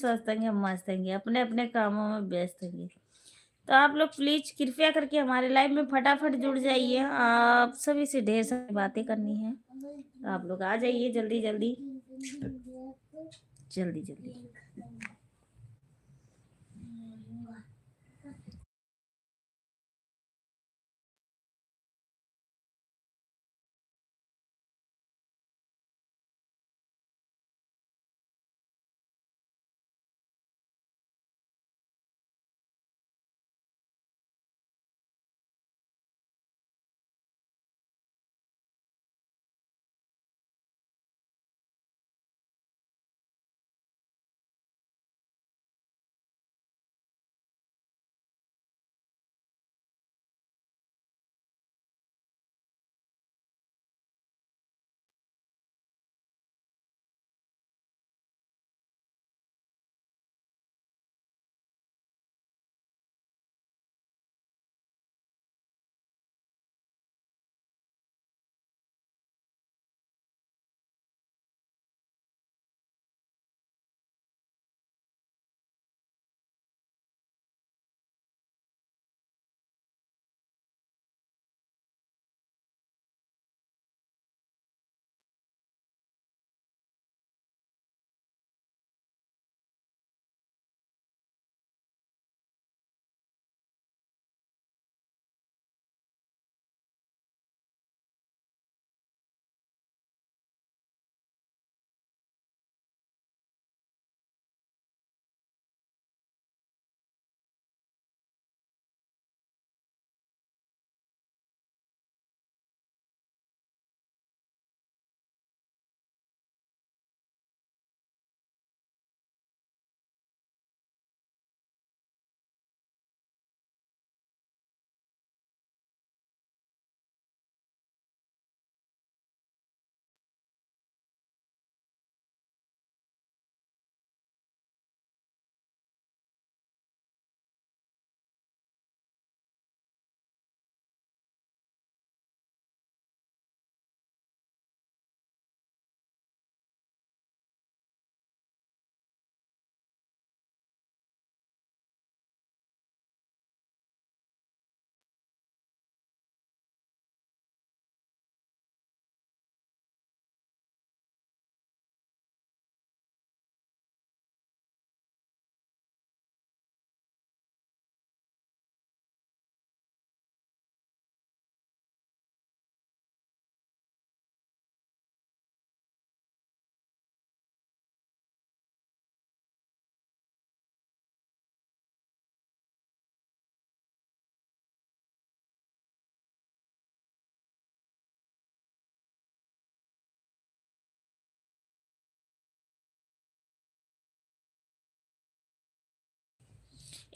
स्वस्थ होंगे, हम मस्त होंगे, अपने-अपने कामों में व्यस्त होंगे। तो आप लोग प्लीज़ कृपया करके हमारे लाइव में फटाफट जुड़ जाइए। आप सभी से ढेर सारी बातें करनी है। तो आप लोग आ जाइए जल्दी-जल्दी। जल्दी-जल्दी।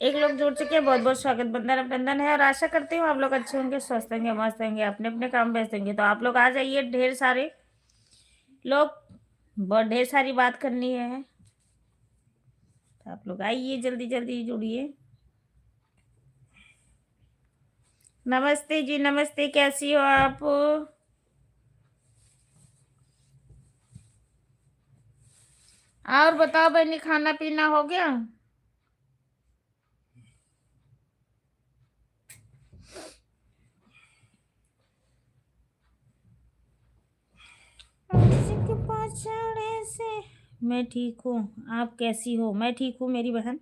एक लोग जुड़ चुके हैं, बहुत-बहुत स्वागत, वंदन अभिनंदन है और आशा करती हूँ आप लोग अच्छे होंगे, स्वस्थ होंगे, मस्त होंगे, अपने-अपने काम में व्यस्त होंगे। तो आप लोग आ जाइए, ढेर सारे लोग, बहुत ढेर सारी बात करनी है। तो आप लोग आइए, जल्दी-जल्दी जुड़िए। नमस्ते जी, नमस्ते, कैसी हो आप? और बताओ बहनी, खाना-पीना हो गया? के पाछड़े से मैं ठीक हूँ, आप कैसी हो? मैं ठीक हूँ मेरी बहन।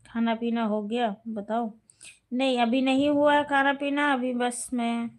खाना-पीना हो गया? बताओ। नहीं, अभी नहीं हुआ है खाना-पीना, अभी बस मैं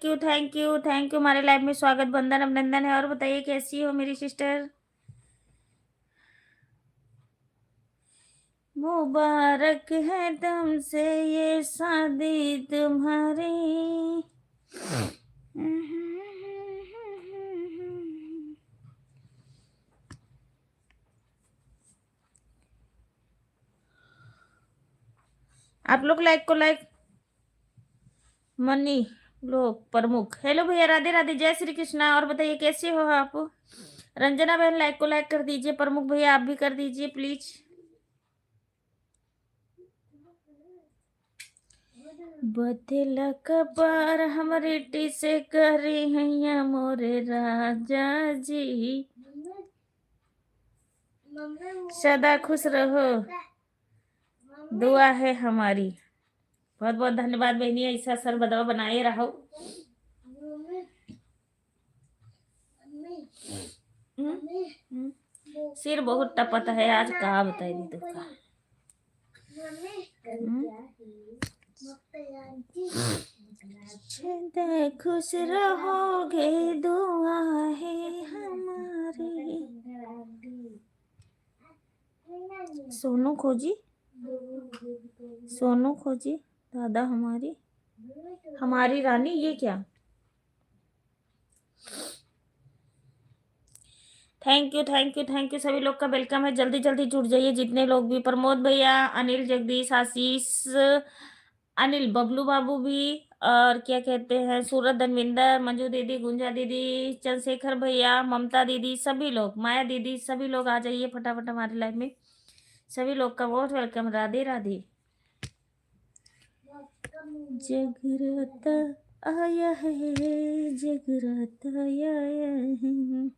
थैंक यू हमारे लाइव में स्वागत बंदन अभिनंदन है। और बताइए कैसी हो मेरी सिस्टर। मुबारक है तुमसे ये शादी तुम्हारी। आप लोग लाइक को लाइक मनी लोग प्रमुख। हेलो भैया, राधे राधे, जय श्री कृष्णा। और बताइए कैसे हो आप। रंजना बहन लाइक को लाइक कर दीजिए। प्रमुख भैया आप भी कर दीजिए प्लीज। बदला कबार हमरे टी से करे हैया मोरे राजा जी। सदा खुश रहो, दुआ है हमारी। बहुत बहुत धन्यवाद बहनी, ऐसा सर बदवा बनाए रहो। सिर बहुत टपता है आज, कहा बताए दी दुखा। सदा खुश रहोगे, दुआ है हमारी। सोनू खोजी, सोनू खोजी दादा हमारी, हमारी रानी, ये क्या। थैंक यू सभी लोग का वेलकम है। जल्दी जल्दी जुड़ जाइए जितने लोग भी। प्रमोद भैया, अनिल, जगदीश, आशीष, अनिल, बबलू बाबू भी, और क्या कहते हैं, सूरज, धनविंदर, मंजू दीदी, गुंजा दीदी, चंद्रशेखर भैया, ममता दीदी, सभी लोग, माया दीदी, सभी लोग आ जाइए फटाफट हमारे लाइव में। सभी लोग का बहुत वेलकम। राधे राधे। जगराता आया है, जगराता आया है।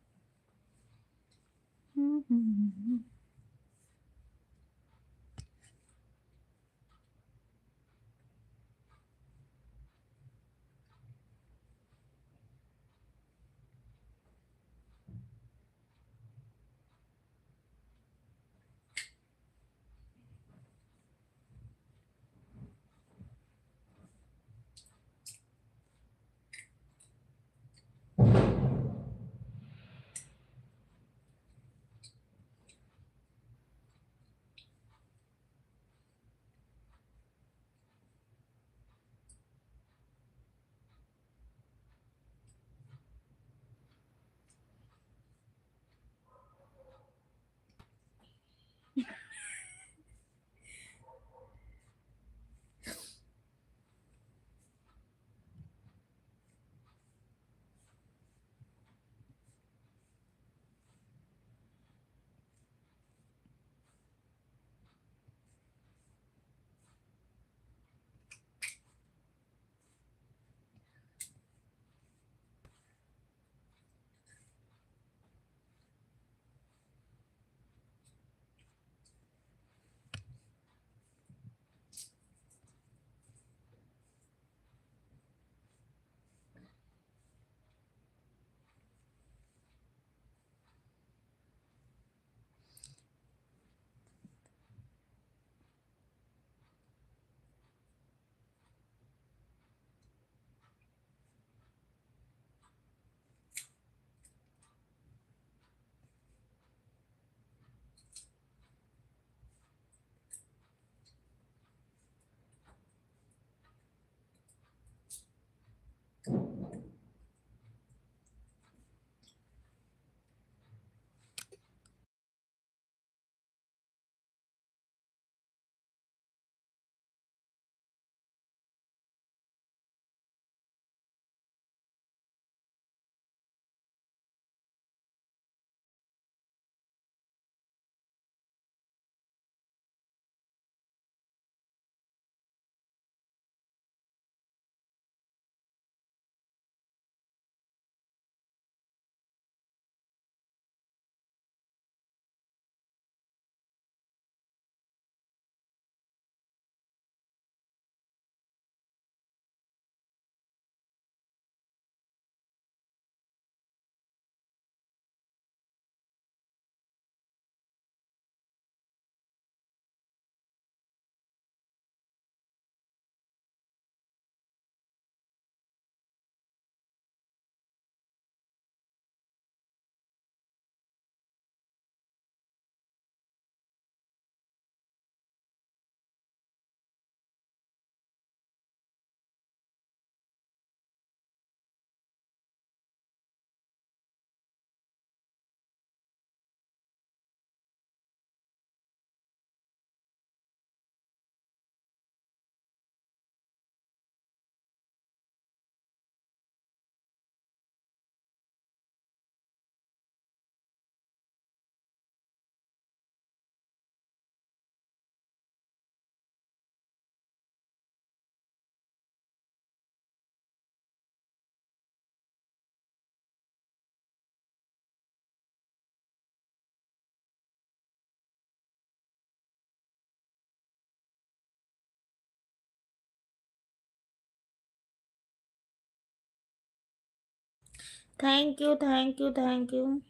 Thank you, thank you, thank you.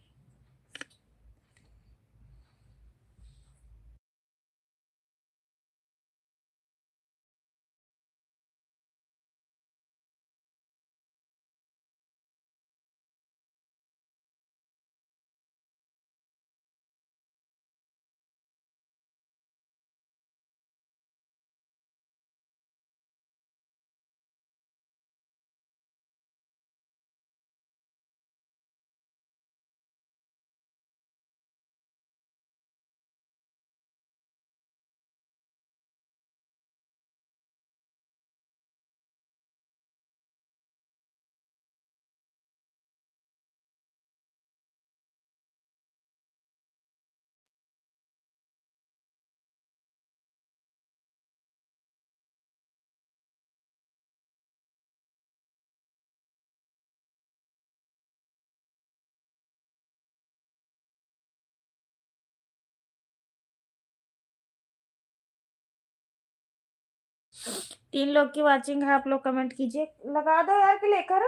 तीन लोग की वाचिंग है, आप लोग कमेंट कीजिए। लगा दो यार कि लेकर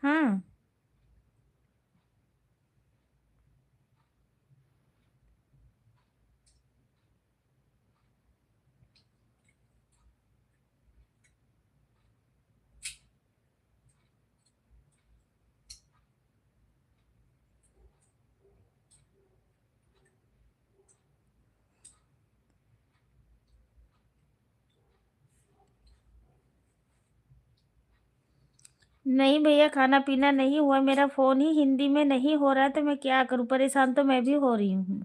हाँ। नहीं भैया, खाना पीना नहीं हुआ, मेरा फोन ही हिंदी में नहीं हो रहा है, तो मैं क्या करूं, परेशान तो मैं भी हो रही हूँ।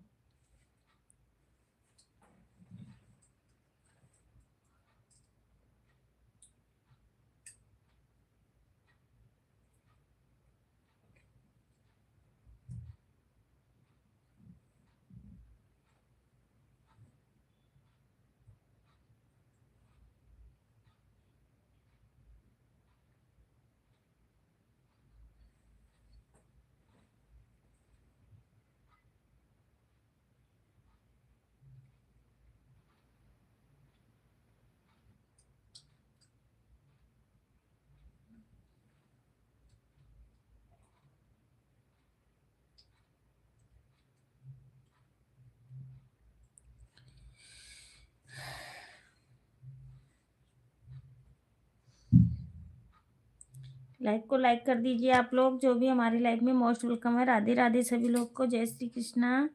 लाइक को लाइक कर दीजिए आप लोग, जो भी हमारी लाइफ में मोस्ट वेलकम है। राधे राधे सभी लोग को, जय श्री कृष्णा,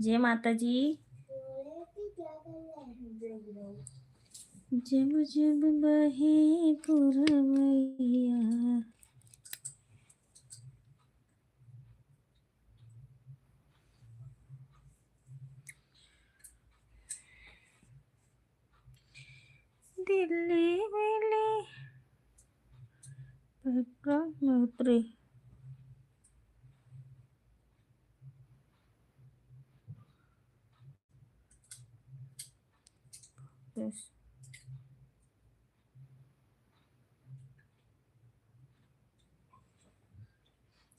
जय माता जी। जब जब बहे पुरवैया। दिल्ली मिली में उतरी। बस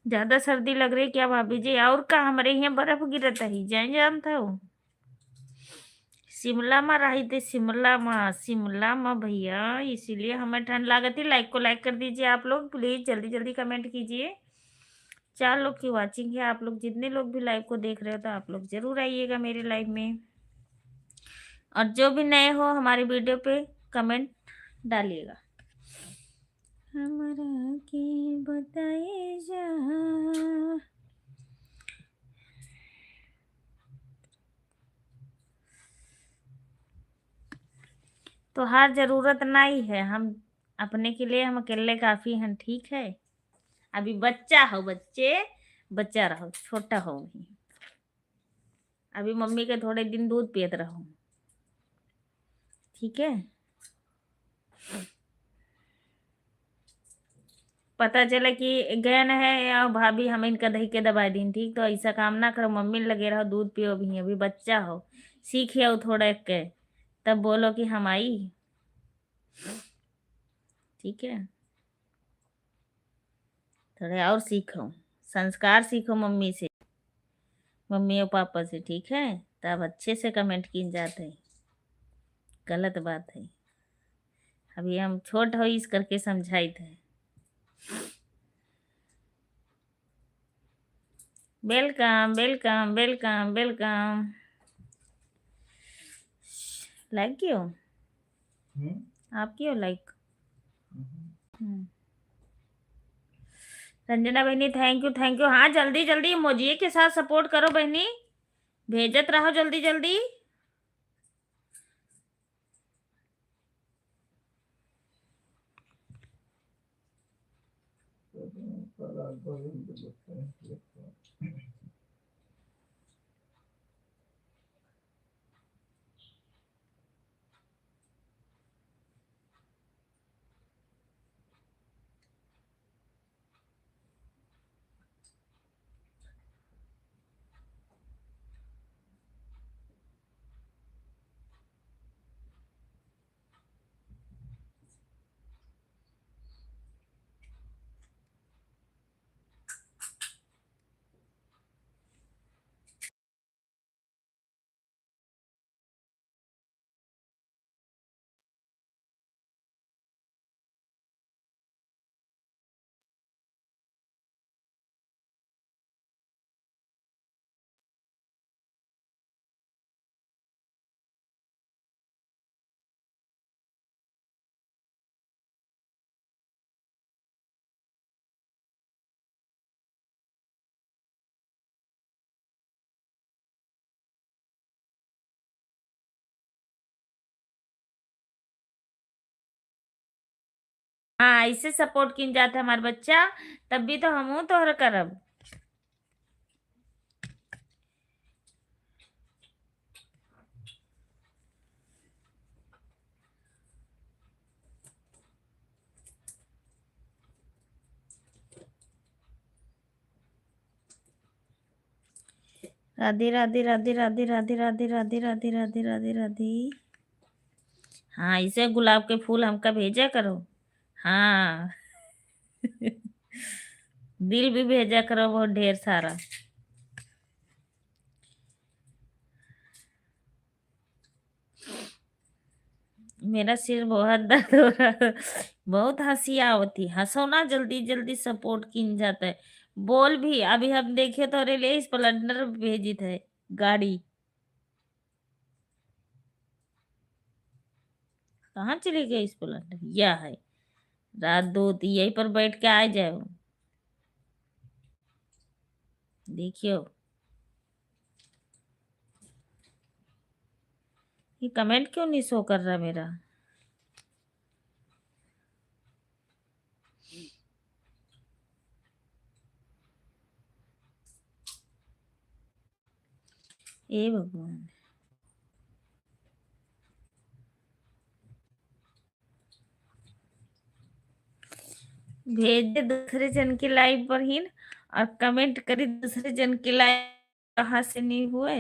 ज्यादा सर्दी लग रही क्या भाभी जी? और का हमारे यहाँ बर्फ गिरता ही जाए जानता हूँ। शिमला में रही थी, शिमला में भैया, इसीलिए हमें ठंड लागती। लाइक को लाइक कर दीजिए आप लोग प्लीज, जल्दी जल्दी कमेंट कीजिए। 4 लोग की वाचिंग है, आप लोग जितने लोग भी लाइव को देख रहे हो तो आप लोग जरूर आइएगा मेरे लाइव में। और जो भी नए हो हमारी वीडियो पे कमेंट डालिएगा। हमारा के बताए जा। तो हर जरूरत नहीं है, हम अपने के लिए हम अकेले काफी हैं, ठीक है। अभी बच्चा हो, बच्चा रहो, छोटा हो भी। अभी मम्मी के थोड़े दिन दूध पियत रहो, ठीक है। पता चला कि गहन है या भाभी हम इनका दही के दबा दी, ठीक। तो ऐसा काम ना करो, मम्मी लगे रहो, दूध पियो भी, अभी बच्चा हो। सीखे हो थोड़ा के, तब बोलो कि हम आई, ठीक है। थोड़े और सीखो, संस्कार सीखो मम्मी से, मम्मी और पापा से, ठीक है। तब अच्छे से कमेंट किन जाते हैं, गलत बात है। अभी हम छोट हो इस करके समझाई थे। Welcome welcome welcome welcome. Like क्यों? आप क्यों लाइक? रंजना बहनी थैंक यू। हाँ जल्दी जल्दी इमोजी के साथ सपोर्ट करो बहनी, भेजत रहो जल्दी जल्दी। हाँ इससे सपोर्ट किन जाता है हमारे बच्चा, तब भी तो हम तोहर करब। राधे राधे राधे राधे राधे राधे राधे राधे राधे राधे राधे। हाँ इसे गुलाब के फूल हमका भेजा करो। हाँ दिल भी भेजा करो बहुत ढेर सारा। मेरा सिर बहुत दर्द हो रहा है, बहुत हंसी आवती, हंसो ना जल्दी जल्दी सपोर्ट किन जाता है। बोल भी अभी हम देखे तो ले स्प्लेंडर भेजी थे गाड़ी। कहाँ चली गई स्प्लेंडर? यह है रात दो यहीं पर बैठ के आ जाओ। देखियो ये कमेंट क्यों नहीं शो कर रहा मेरा? ए भगवान, भेज दे दूसरे जन की लाइव पर ही और कमेंट करी दूसरे जन की लाइव। कहाँ से नहीं हुए?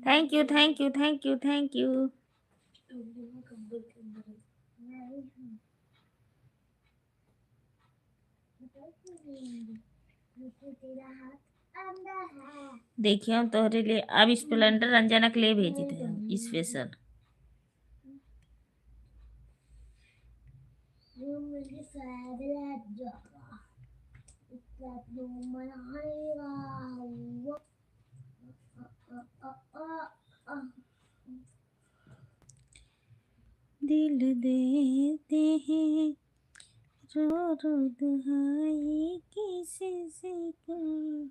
Thank you thank you thank you thank you. देखिए हम तोहरे लिए अब स्प्लेंडर रंजना के लिए भेजी थे हम स्पेशल। दिल देते हैं रो रो दुहाई किसी से कोई।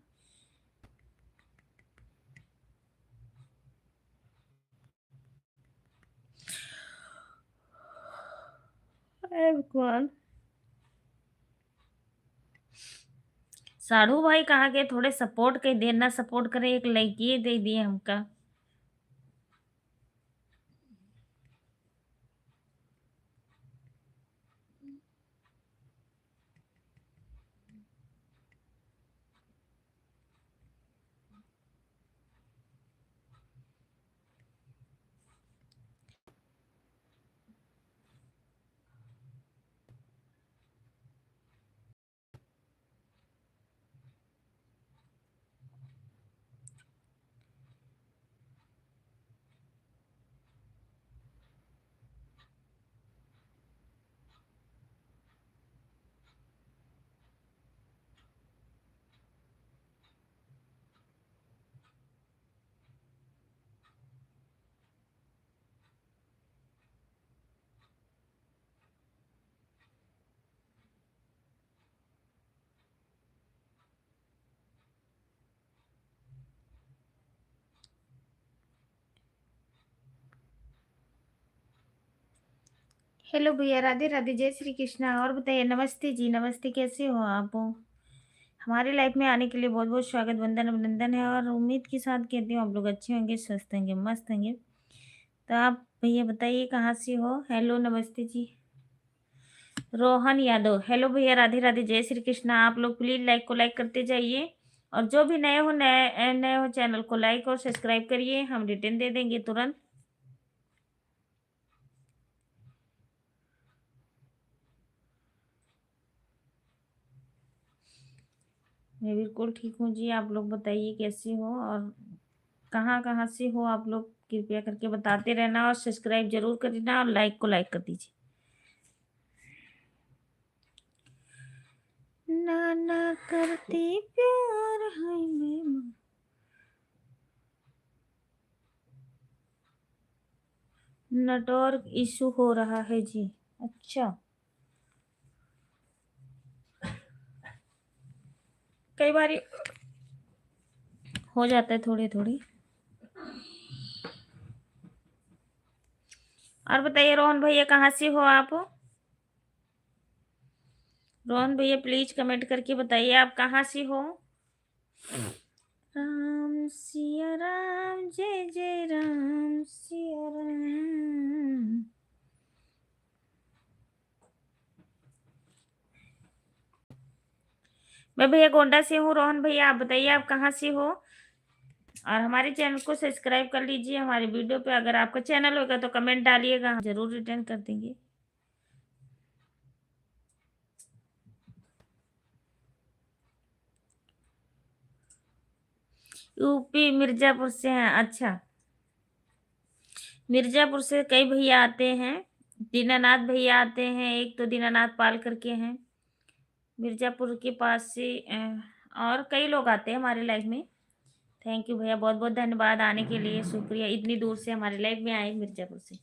अरे भगवान, साढ़ू भाई कहाँ के? थोड़े सपोर्ट के देना, सपोर्ट करे एक लड़की दे दिए हमका। हेलो भैया, राधे राधे, जय श्री कृष्णा। और बताइए, नमस्ते जी, नमस्ते, कैसे हो आप? हमारी लाइफ में आने के लिए बहुत बहुत स्वागत, वंदन अभिनंदन है। और उम्मीद के साथ कहती हूँ आप लोग अच्छे होंगे, स्वस्थ होंगे, मस्त होंगे। तो आप भैया बताइए कहाँ से हो? हेलो, नमस्ते जी। रोहन यादव, हेलो भैया, राधे राधे, जय श्री कृष्णा। आप लोग प्लीज लाइक को लाइक करते जाइए। और जो भी नए हो चैनल को लाइक और सब्सक्राइब करिए, हम रिटर्न दे देंगे तुरंत। मैं बिल्कुल ठीक हूँ जी। आप लोग बताइए कैसे हो और कहाँ कहाँ से हो आप लोग? कृपया करके बताते रहना और सब्सक्राइब जरूर करना और लाइक को लाइक कर दीजिए। नाना करती प्यार है मैं। नेटवर्क इशू हो रहा है जी। अच्छा, कई बार हो जाता है थोड़ी थोड़ी। और बताइए रोहन भैया कहाँ से हो आप? रोहन भैया प्लीज कमेंट करके बताइए आप कहाँ से हो। राम सिया राम, जय जय राम सिया राम। मैं भैया गोंडा से हूँ। रोहन भैया आप बताइए आप कहाँ से हो? और हमारे चैनल को सब्सक्राइब कर लीजिए। हमारे वीडियो पे अगर आपका चैनल होगा तो कमेंट डालिएगा, हम जरूर रिटर्न कर देंगे। यूपी मिर्जापुर से हैं? अच्छा, मिर्जापुर से कई भैया आते हैं। दीनानाथ भैया आते हैं, एक तो दीनानाथ पाल करके हैं मिर्जापुर के पास से। और कई लोग आते हैं हमारे लाइफ में। थैंक यू भैया, बहुत बहुत धन्यवाद आने के लिए, शुक्रिया इतनी दूर से हमारे लाइफ में आए मिर्जापुर से।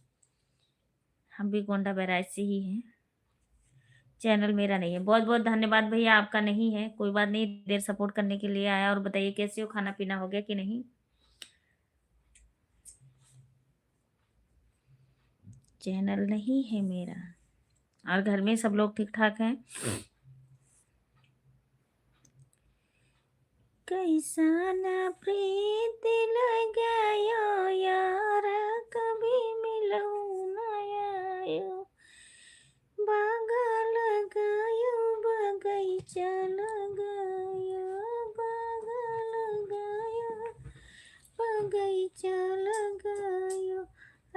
हम भी गोंडा बैराज से ही हैं। चैनल मेरा नहीं है। बहुत बहुत धन्यवाद भैया, आपका नहीं है, कोई बात नहीं, देर सपोर्ट करने के लिए आया। और बताइए कैसे हो, खाना पीना हो गया कि नहीं? चैनल नहीं है मेरा। और घर में सब लोग ठीक ठाक हैं? कैसा ना प्रीत लगायो यार, कभी मिलो ना आयो। बागा लगायो बगीचा लगायो, बागा लगायो बगीचा लगायो।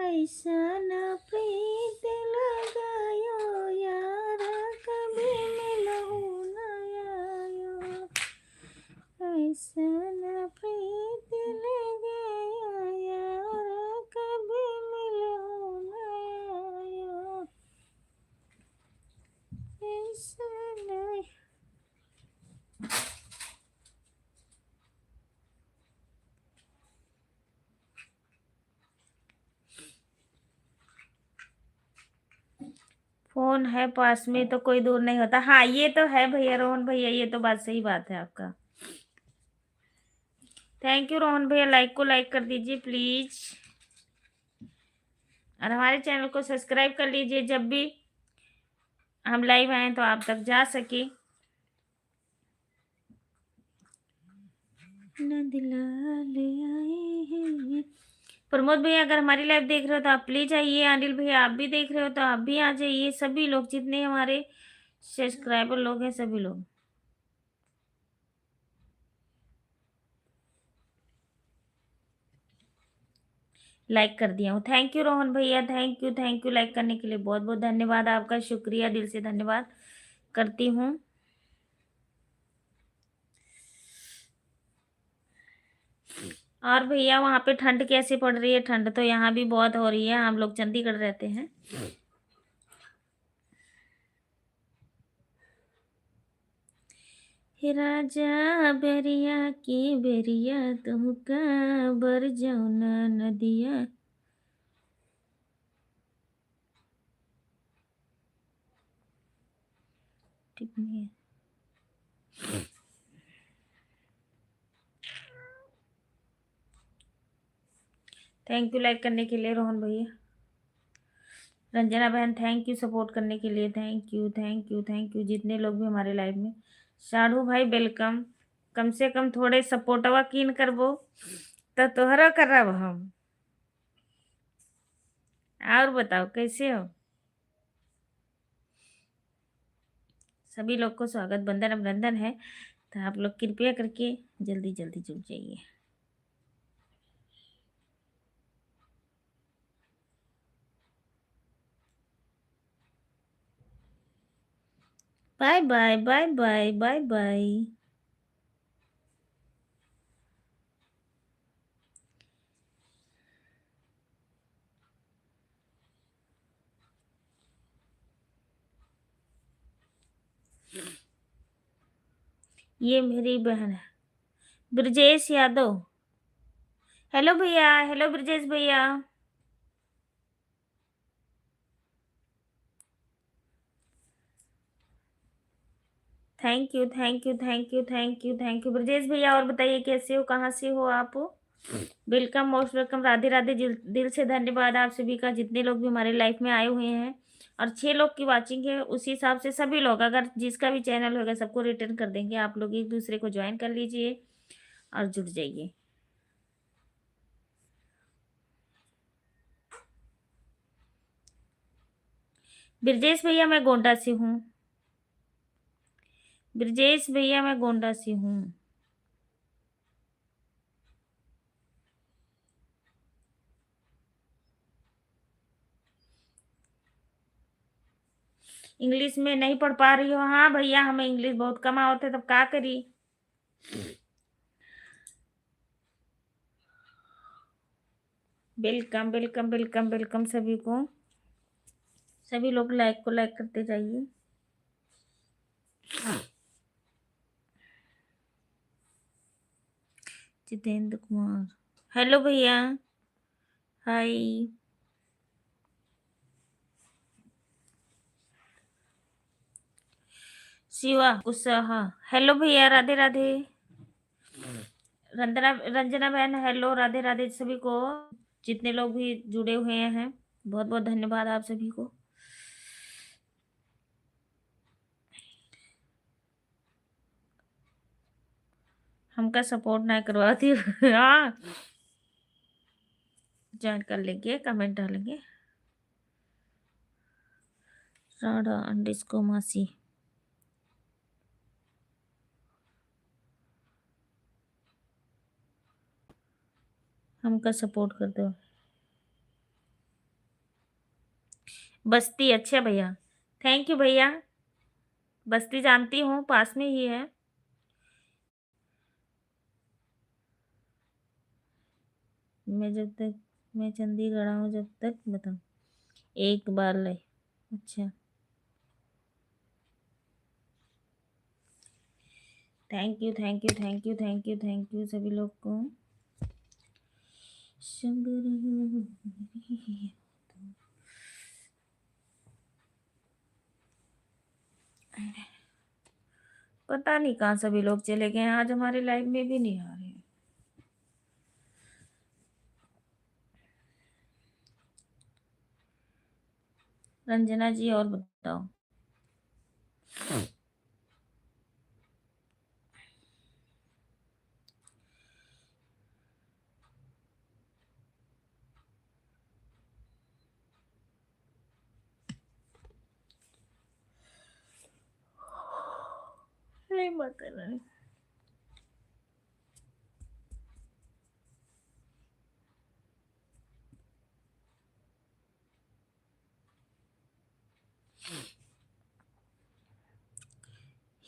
ऐसा ना प्रीत लगायो यार, कभी मिलो ना आयो। ऐसा ना प्रीत लगायो यार, कभी मिलो ना आयो। ऐसा नहीं। फोन है पास में तो कोई दूर नहीं होता। हाँ, ये तो है भैया, रोहन भैया, ये तो बात सही बात है आपका। थैंक यू रोहन भैया, लाइक को लाइक कर दीजिए प्लीज। और हमारे चैनल को सब्सक्राइब कर लीजिए, जब भी हम लाइव आए तो आप तक जा सके। नंदलाल आए हैं। प्रमोद भैया अगर हमारी लाइव देख रहे हो तो आप प्लीज आइए। अनिल भैया आप भी देख रहे हो तो आप भी आ जाइए। सभी लोग जितने हमारे सब्सक्राइबर लोग हैं, सभी लोग लाइक कर दिया हूँ। थैंक यू रोहन भैया, थैंक यू लाइक करने के लिए, बहुत बहुत धन्यवाद आपका, शुक्रिया, दिल से धन्यवाद करती हूँ। और भैया वहाँ पे ठंड कैसे पड़ रही है? ठंड तो यहाँ भी बहुत हो रही है, हम लोग चंडीगढ़ रहते हैं। हे राजा बेरिया की बेरिया, तुमका बर जौना नदिया। ठीक नहीं है। थैंक यू लाइक करने के लिए रोहन भैया। रंजना बहन थैंक यू सपोर्ट करने के लिए, thank you thank you thank you. जितने लोग भी हमारे लाइव में, साढ़ू भाई वेलकम। कम से कम थोड़े सपोर्टवा कीन करबो तो तोहरा करब हम। और बताओ कैसे हो? सभी लोग को स्वागत, बंधन अभिनंदन है। तो आप लोग कृपया करके जल्दी जल्दी जुड़ जाइए। Bye bye bye bye bye bye. ये मेरी बहन है ब्रजेश यादव। हेलो भैया, हेलो ब्रजेश भैया। Thank you thank you thank you thank you thank you Brajesh भैया। और बताइए कैसे हो, कहाँ से हो आप? Welcome, most welcome, Radhe Radhe. दिल से धन्यवाद आप सभी का, जितने लोग भी हमारे लाइफ में आए हुए हैं। और 6 लोग की वाचिंग है, उसी हिसाब से सभी लोग, अगर जिसका भी चैनल होगा सबको रिटर्न कर देंगे। आप लोग एक दूसरे को ज्वाइन कर लीजिए और जुड़ जाइए। ब्रजेश भैया मैं गोंडा से हूँ। ब्रजेश भैया मैं गोंडा से हूँ। इंग्लिश में नहीं पढ़ पा रही हो? हाँ भैया, हमें इंग्लिश बहुत कम आवत है, तब का करी। वेलकम वेलकम वेलकम वेलकम सभी को। सभी लोग लाइक को लाइक करते जाइए। जितेंद्र कुमार, हेलो भैया, हाय। शिवा कुशवाहा, हेलो भैया, राधे राधे। रंजना रंजना बहन हेलो, राधे राधे सभी को। जितने लोग भी जुड़े हुए हैं, बहुत बहुत धन्यवाद आप सभी को। हमका सपोर्ट ना करवाती हाँ, ज्वाइन कर लेंगे, कमेंट डालेंगे। राडा अंडिस्को मासी, हमका सपोर्ट कर दो। बस्ती, अच्छा भैया, थैंक यू भैया। बस्ती जानती हूँ, पास में ही है। मैं जब तक मैं चंडीगढ़ हूँ, जब तक बताओ एक बार ले। अच्छा, thank you thank you thank you thank you thank you सभी लोग को। पता नहीं कहाँ सभी लोग चले गए हैं, आज हमारे लाइव में भी नहीं आ रहे हैं। रंजना जी और बताओ। नहीं माता रानी।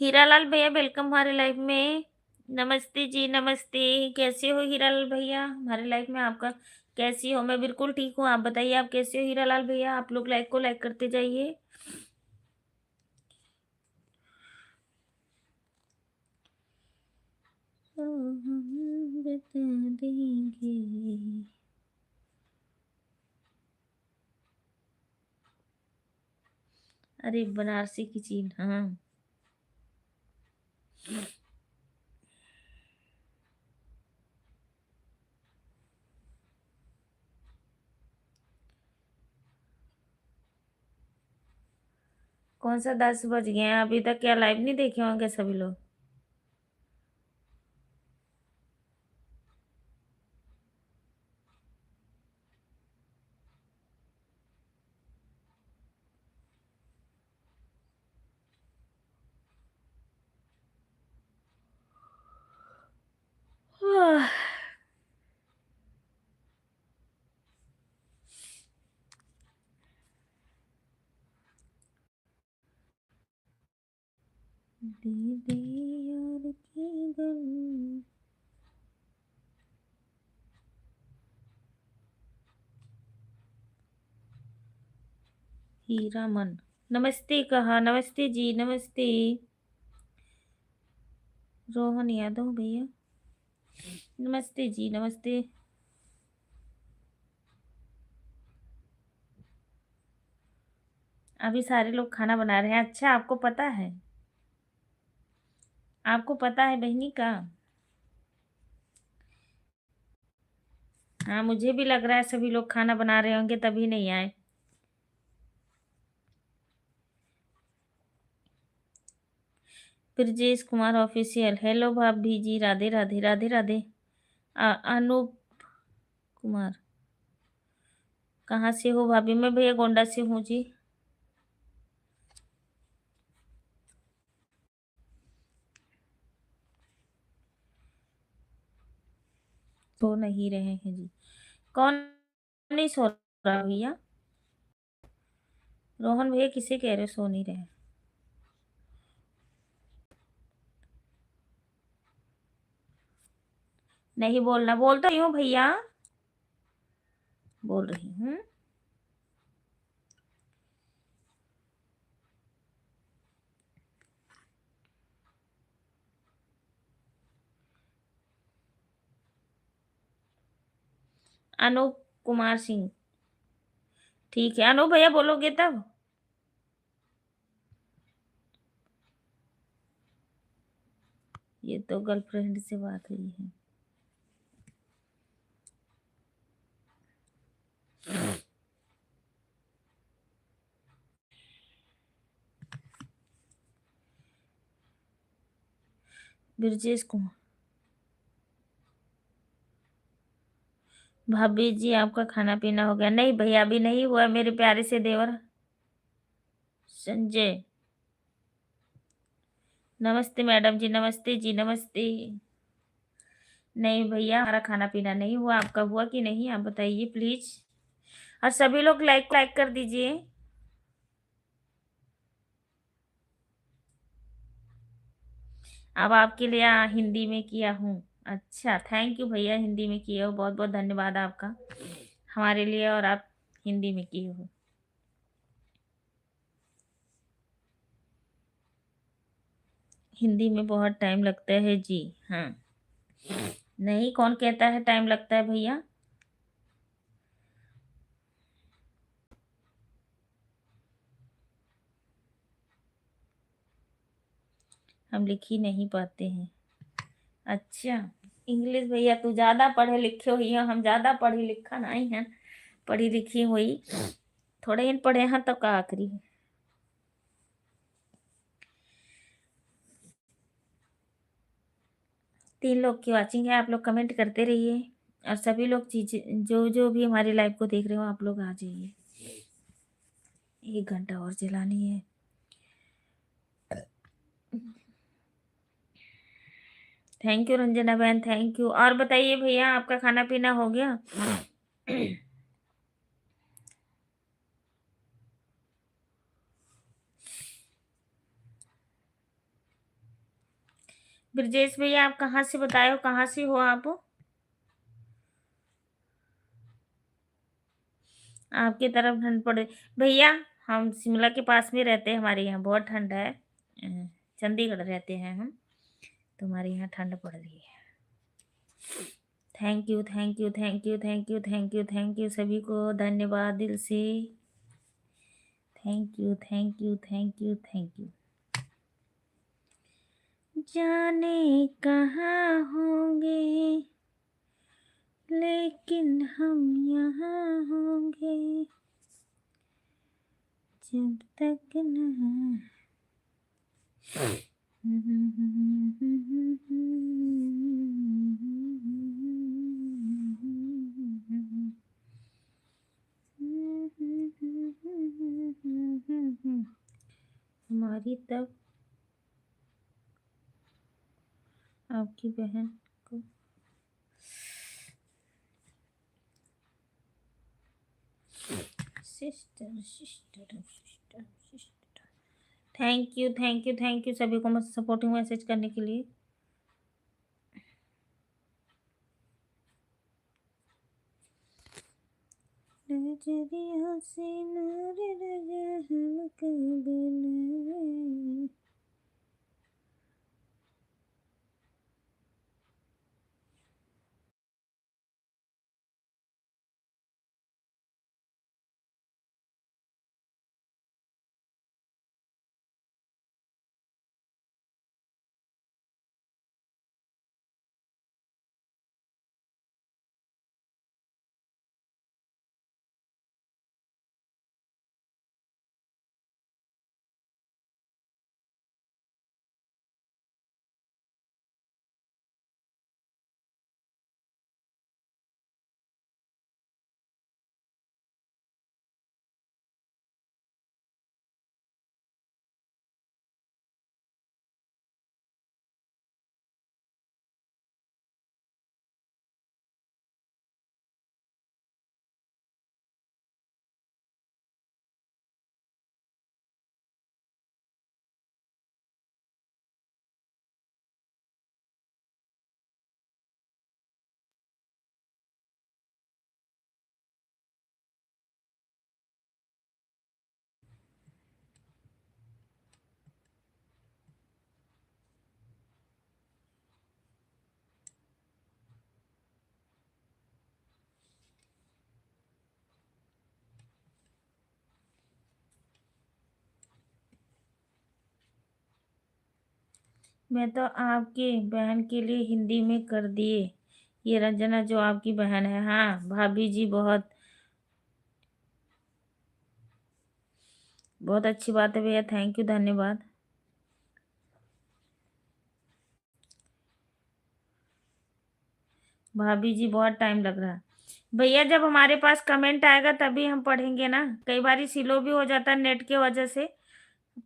हीरालाल भैया वेलकम हमारे लाइफ में। नमस्ते जी, नमस्ते। कैसे हो हीरालाल भैया? हमारे लाइफ में आपका कैसी हो? मैं बिल्कुल ठीक हूँ, आप बताइए आप कैसे हो हीरालाल भैया? आप लोग लाइक को लाइक करते जाइए। बता देंगे। अरे बनारसी की चीज, हाँ। कौन सा 10 बज गए हैं अभी तक? क्या लाइव नहीं देखे होंगे सभी लोग? आह, दीदी यार की गम। हीरा मन। नमस्ते कहा, नमस्ते जी, नमस्ते। रोहन यादव भैया, नमस्ते जी, नमस्ते। अभी सारे लोग खाना बना रहे हैं। अच्छा, आपको पता है? आपको पता है बहनी का? हाँ, मुझे भी लग रहा है सभी लोग खाना बना रहे होंगे तभी नहीं आए। ब्रजेश कुमार ऑफिशियल, हेलो भाभी जी, राधे राधे, राधे राधे। अनूप कुमार, कहाँ से हो भाभी? मैं भैया गोंडा से हूँ जी। सो नहीं रहे हैं जी? कौन नहीं सो रहा भैया? रोहन भैया किसे कह रहे हो सो नहीं रहे? नहीं बोलना, बोल तो रही हूँ भैया, बोल रही हूँ। अनूप कुमार सिंह, ठीक है। अनूप भैया बोलोगे तब? ये तो गर्लफ्रेंड से बात हुई है। ब्रजेश कुमार, भाभी जी आपका खाना पीना हो गया? नहीं भैया अभी नहीं हुआ, मेरे प्यारे से देवर। संजय, नमस्ते मैडम जी, नमस्ते जी, नमस्ते। नहीं भैया, हमारा खाना पीना नहीं हुआ। आपका हुआ कि नहीं, आप बताइए प्लीज। और सभी लोग लाइक लाइक कर दीजिए। अब आपके लिए हिंदी में किया हूँ। अच्छा, थैंक यू भैया, हिंदी में किए हो, बहुत बहुत धन्यवाद आपका हमारे लिए, और आप हिंदी में किए हो। हिंदी में बहुत टाइम लगता है जी। हाँ, नहीं, कौन कहता है टाइम लगता है भैया? हम लिख ही नहीं पाते हैं। अच्छा, इंग्लिश भैया तू ज्यादा पढ़े लिखे हुई है, हम ज्यादा पढ़ी लिखा नहीं है। पढ़ी लिखी हुई थोड़े ही पढ़े हैं तो का आखिरी। 3 लोग की वॉचिंग है, आप लोग कमेंट करते रहिए। और सभी लोग चीजें जो जो भी हमारी लाइव को देख रहे हो, आप लोग आ जाइए। 1 घंटा और चलानी है। थैंक यू रंजना बहन, थैंक यू। और बताइए भैया, आपका खाना पीना हो गया? ब्रजेश भैया, आप कहाँ से बताए हो, कहाँ से हो आप? आपकी तरफ ठंड पड़े? भैया, हम शिमला के पास में रहते हैं, हमारे यहाँ बहुत ठंड है। चंडीगढ़ रहते हैं हम, तो हमारे यहाँ ठंड पड़ रही है। Thank you, thank you, thank you, thank you, thank you, thank you सभी को धन्यवाद दिल से। Thank you, thank you, thank you, thank you. जाने कहाँ होंगे, लेकिन हम यहाँ होंगे। जब तक न हमारी तब आपकी बहन को sister sister sister sister. Thank you thank you thank you सभी को मुझे सपोर्टिंग मैसेज करने के लिए। नजरिया से नूर रजा हम कब न मैं तो आपकी बहन के लिए हिंदी में कर दिए। ये रंजना जो आपकी बहन है, हाँ भाभी जी, बहुत बहुत अच्छी बात है भैया, थैंक यू धन्यवाद। भाभी जी बहुत टाइम लग रहा है भैया, जब हमारे पास कमेंट आएगा तभी हम पढ़ेंगे ना, कई बार स्लो भी हो जाता है नेट की वजह से।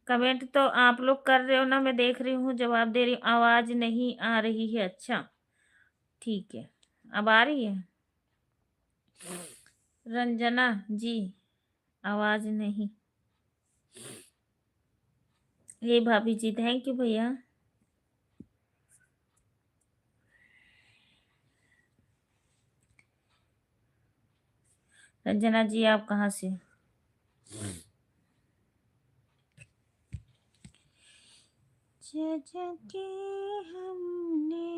कमेंट तो आप लोग कर रहे हो ना, मैं देख रही हूँ, जवाब दे रही हूँ। आवाज नहीं आ रही है, अच्छा ठीक है, अब आ रही है रंजना जी, आवाज नहीं। ये भाभी जी, थैंक यू भैया। रंजना जी आप कहाँ से? जैसे कि हमने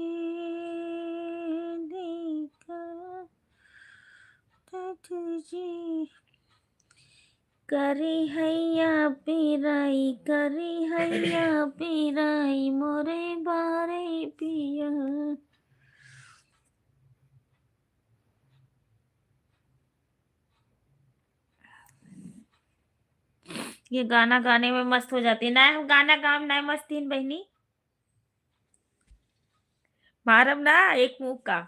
देखा था तुझे, करी हैया पीराई, करी हैया पीराई मोरे बारे पिया। ये गाना गाने में मस्त हो जाती है ना, हम गाना गाम ना मस्तीन बहनी, मारम ना एक मुंह का।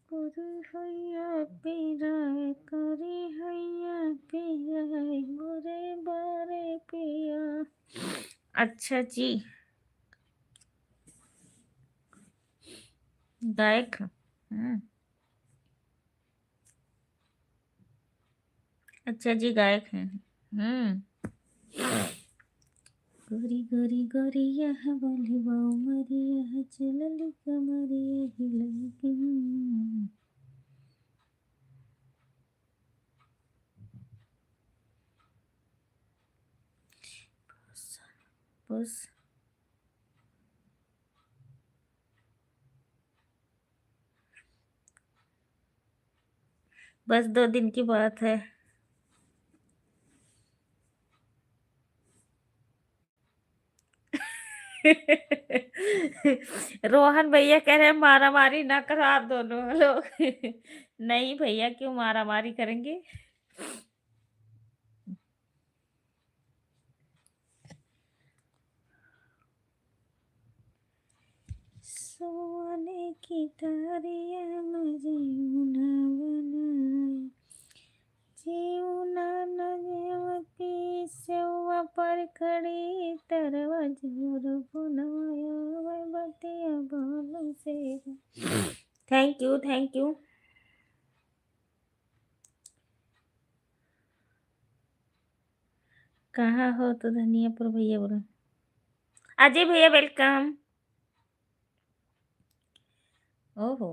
करी हैया पीराई, करी हैया पीराई मोरे बारे पिया। अच्छा जी, गायक। अच्छा जी, गायक हैं। गोरी गोरी गोरी यह बोली बहु मरिया चलली कमरिया हिलकी। बस बस 2 दिन की बात है। रोहन भैया कह रहे हैं मारा मारी ना करो आप दोनों लोग। नहीं भैया, क्यों मारा मारी करेंगे? सोने की तारियां मुझे ना बनाए, जीवना न जेवती सेवा पर खड़ी तरवा जोर बनाया मैं बतिया बोल से। Thank you, thank you. कहाँ हो तो धनियापुर भैया बोलो। अजय भैया वेलकम। ओहो,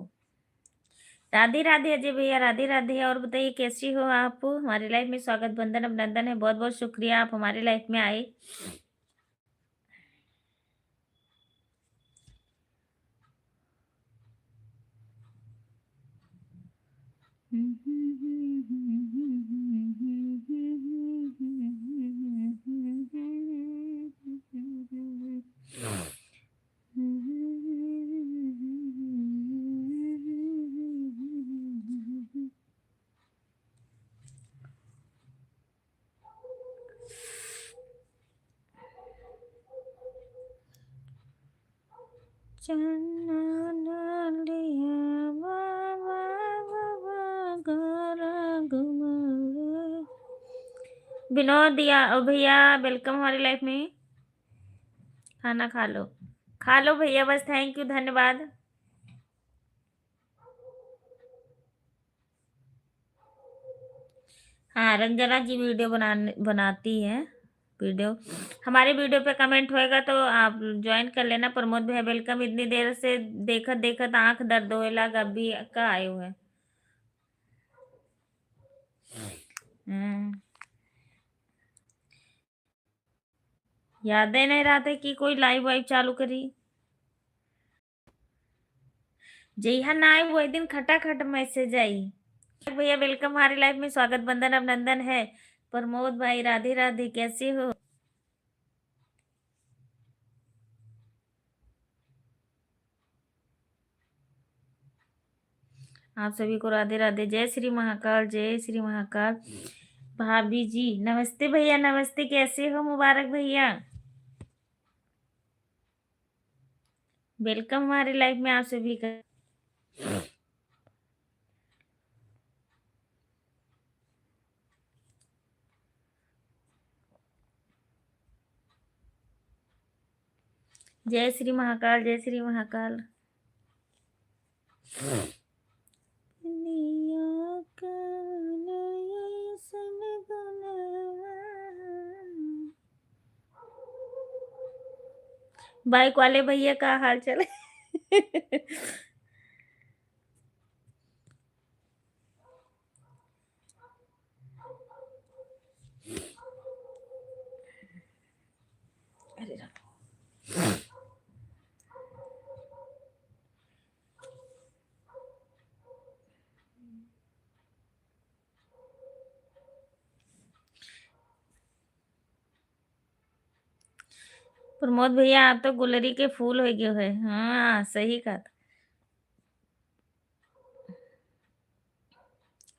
राधे राधे अजय भैया, राधे राधे। और बताइए कैसी हो आप? हमारी लाइफ में स्वागत, बंधन, अभिनंदन है। बहुत बहुत शुक्रिया आप हमारी लाइफ में आए। चन्ना लिया बाबा बाबा गोरा घुमावे। विनोद या भैया वेलकम हमारी लाइफ में। खाना खा लो, खा लो भैया, बस थैंक यू, धन्यवाद। हाँ, रंजना जी वीडियो बनाती है वीडियो। हमारे वीडियो पे कमेंट होएगा तो आप ज्वाइन कर लेना। प्रमोद भैया वेलकम। इतनी देर से देखत देखत आंख दर्द होए लग, अभी का आए हुए। हम्म, याद ही नहीं रहा था कि कोई लाइव वाइव चालू करी। जइहा ना आए वो दिन खटाखट मैसेज आई। भैया वेलकम हमारी लाइफ में, स्वागत, बंधन, अभिनंदन है। प्रमोद भाई राधे राधे, कैसे हो? आप सभी को राधे राधे, जय श्री महाकाल, जय श्री महाकाल। भाभी जी नमस्ते भैया, नमस्ते, कैसे हो मुबारक भैया? वेलकम हमारी लाइफ में आप सभी का। जय श्री महाकाल, जय श्री महाकाल। दुनिया का नया सन बनावा। बाइक वाले भैया का हाल चल अरे राम। प्रमोद भैया आप तो गुलरी के फूल हो गए है। हाँ सही कहा था।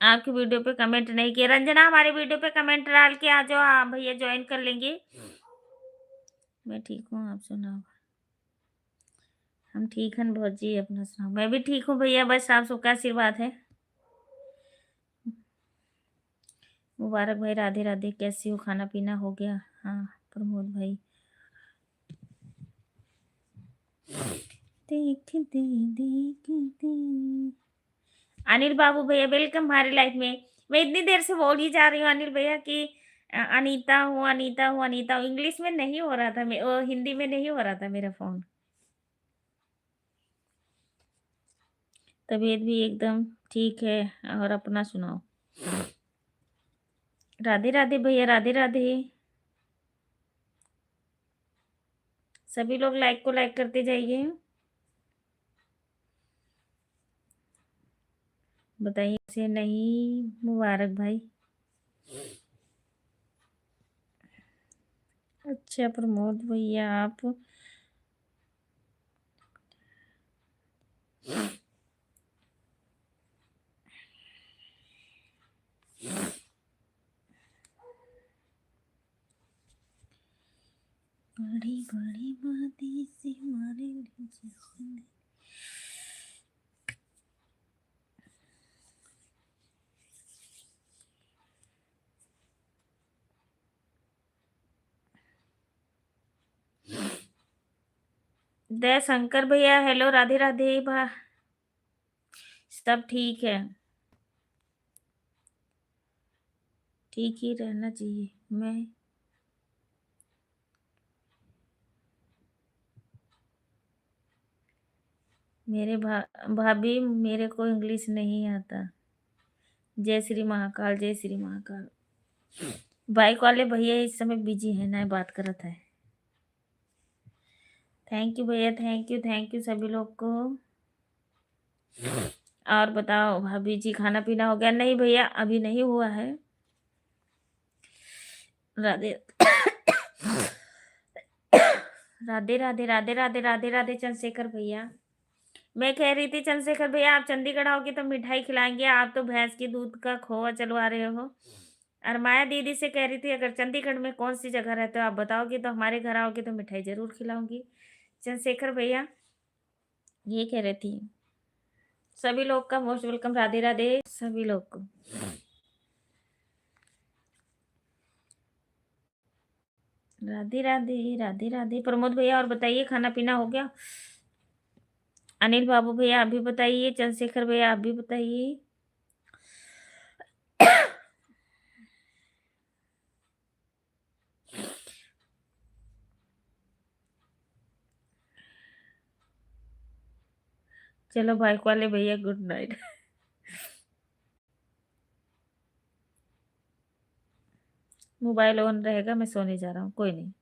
आपकी वीडियो पे कमेंट नहीं किया। रंजना हमारे वीडियो पे कमेंट डाल के आ जाओ, आप भैया ज्वाइन कर लेंगे। मैं ठीक हूँ, आप सुनाओ? हम ठीक हैं बहुत जी, अपना सुनाओ? मैं भी ठीक हूँ भैया, बस आप सबका आशीर्वाद है। मुबारक भाई राधे राधे, कैसी हो? खाना पीना हो गया? हाँ प्रमोद भाई। देखते देखते। अनिल बाबू भैया वेलकम हमारी लाइफ में। मैं इतनी देर से बोल ही जा रही हूँ अनिल भैया कि अनीता हूँ, अनीता हूँ, अनीता हूँ। इंग्लिश में नहीं हो रहा था, वो हिंदी में नहीं हो रहा था मेरा फोन। तबीयत भी एकदम ठीक है। और अपना सुनाओ? राधे राधे भैया, राधे राधे। सभी लोग लाइक को लाइक करते जाइए। बताइए से नहीं मुबारक भाई। अच्छा प्रमोद भैया आप बड़ी बड़ी बातें से हमारे लिए दया शंकर भैया हेलो राधे राधे भा सब ठीक है, ठीक ही रहना चाहिए। मैं मेरे भाभी मेरे को इंग्लिश नहीं आता। जय श्री महाकाल, जय श्री महाकाल। बाइक वाले भैया इस समय बिजी है ना, बात करत है। थैंक यू भैया, थैंक यू सभी लोग को। और बताओ भाभी जी खाना पीना हो गया? नहीं भैया अभी नहीं हुआ है। राधे राधे राधे राधे राधे राधे राधे चंद्रशेखर भैया। मैं कह रही थी चंद्रशेखर भैया आप चंडीगढ़ आओगे तो मिठाई खिलाएंगे, आप तो भैंस की दूध का खोआ चलवा रहे हो। और माया दीदी से कह रही थी अगर चंडीगढ़ में कौन सी जगह रहते हो आप बताओगे तो हमारे घर आओगे तो मिठाई जरूर खिलाऊंगी। चंद्रशेखर भैया ये कह रही थी। सभी लोग का मोस्ट वेलकम, राधे राधे सभी लोग को। राधे राधे राधे राधे। प्रमोद भैया और बताइए खाना पीना हो गया? अनिल बाबू भैया आप भी बताइए, चंद्रशेखर भैया आप भी बताइए। चलो बाइक वाले भैया गुड नाइट। मोबाइल ऑन रहेगा, मैं सोने जा रहा हूँ, कोई नहीं।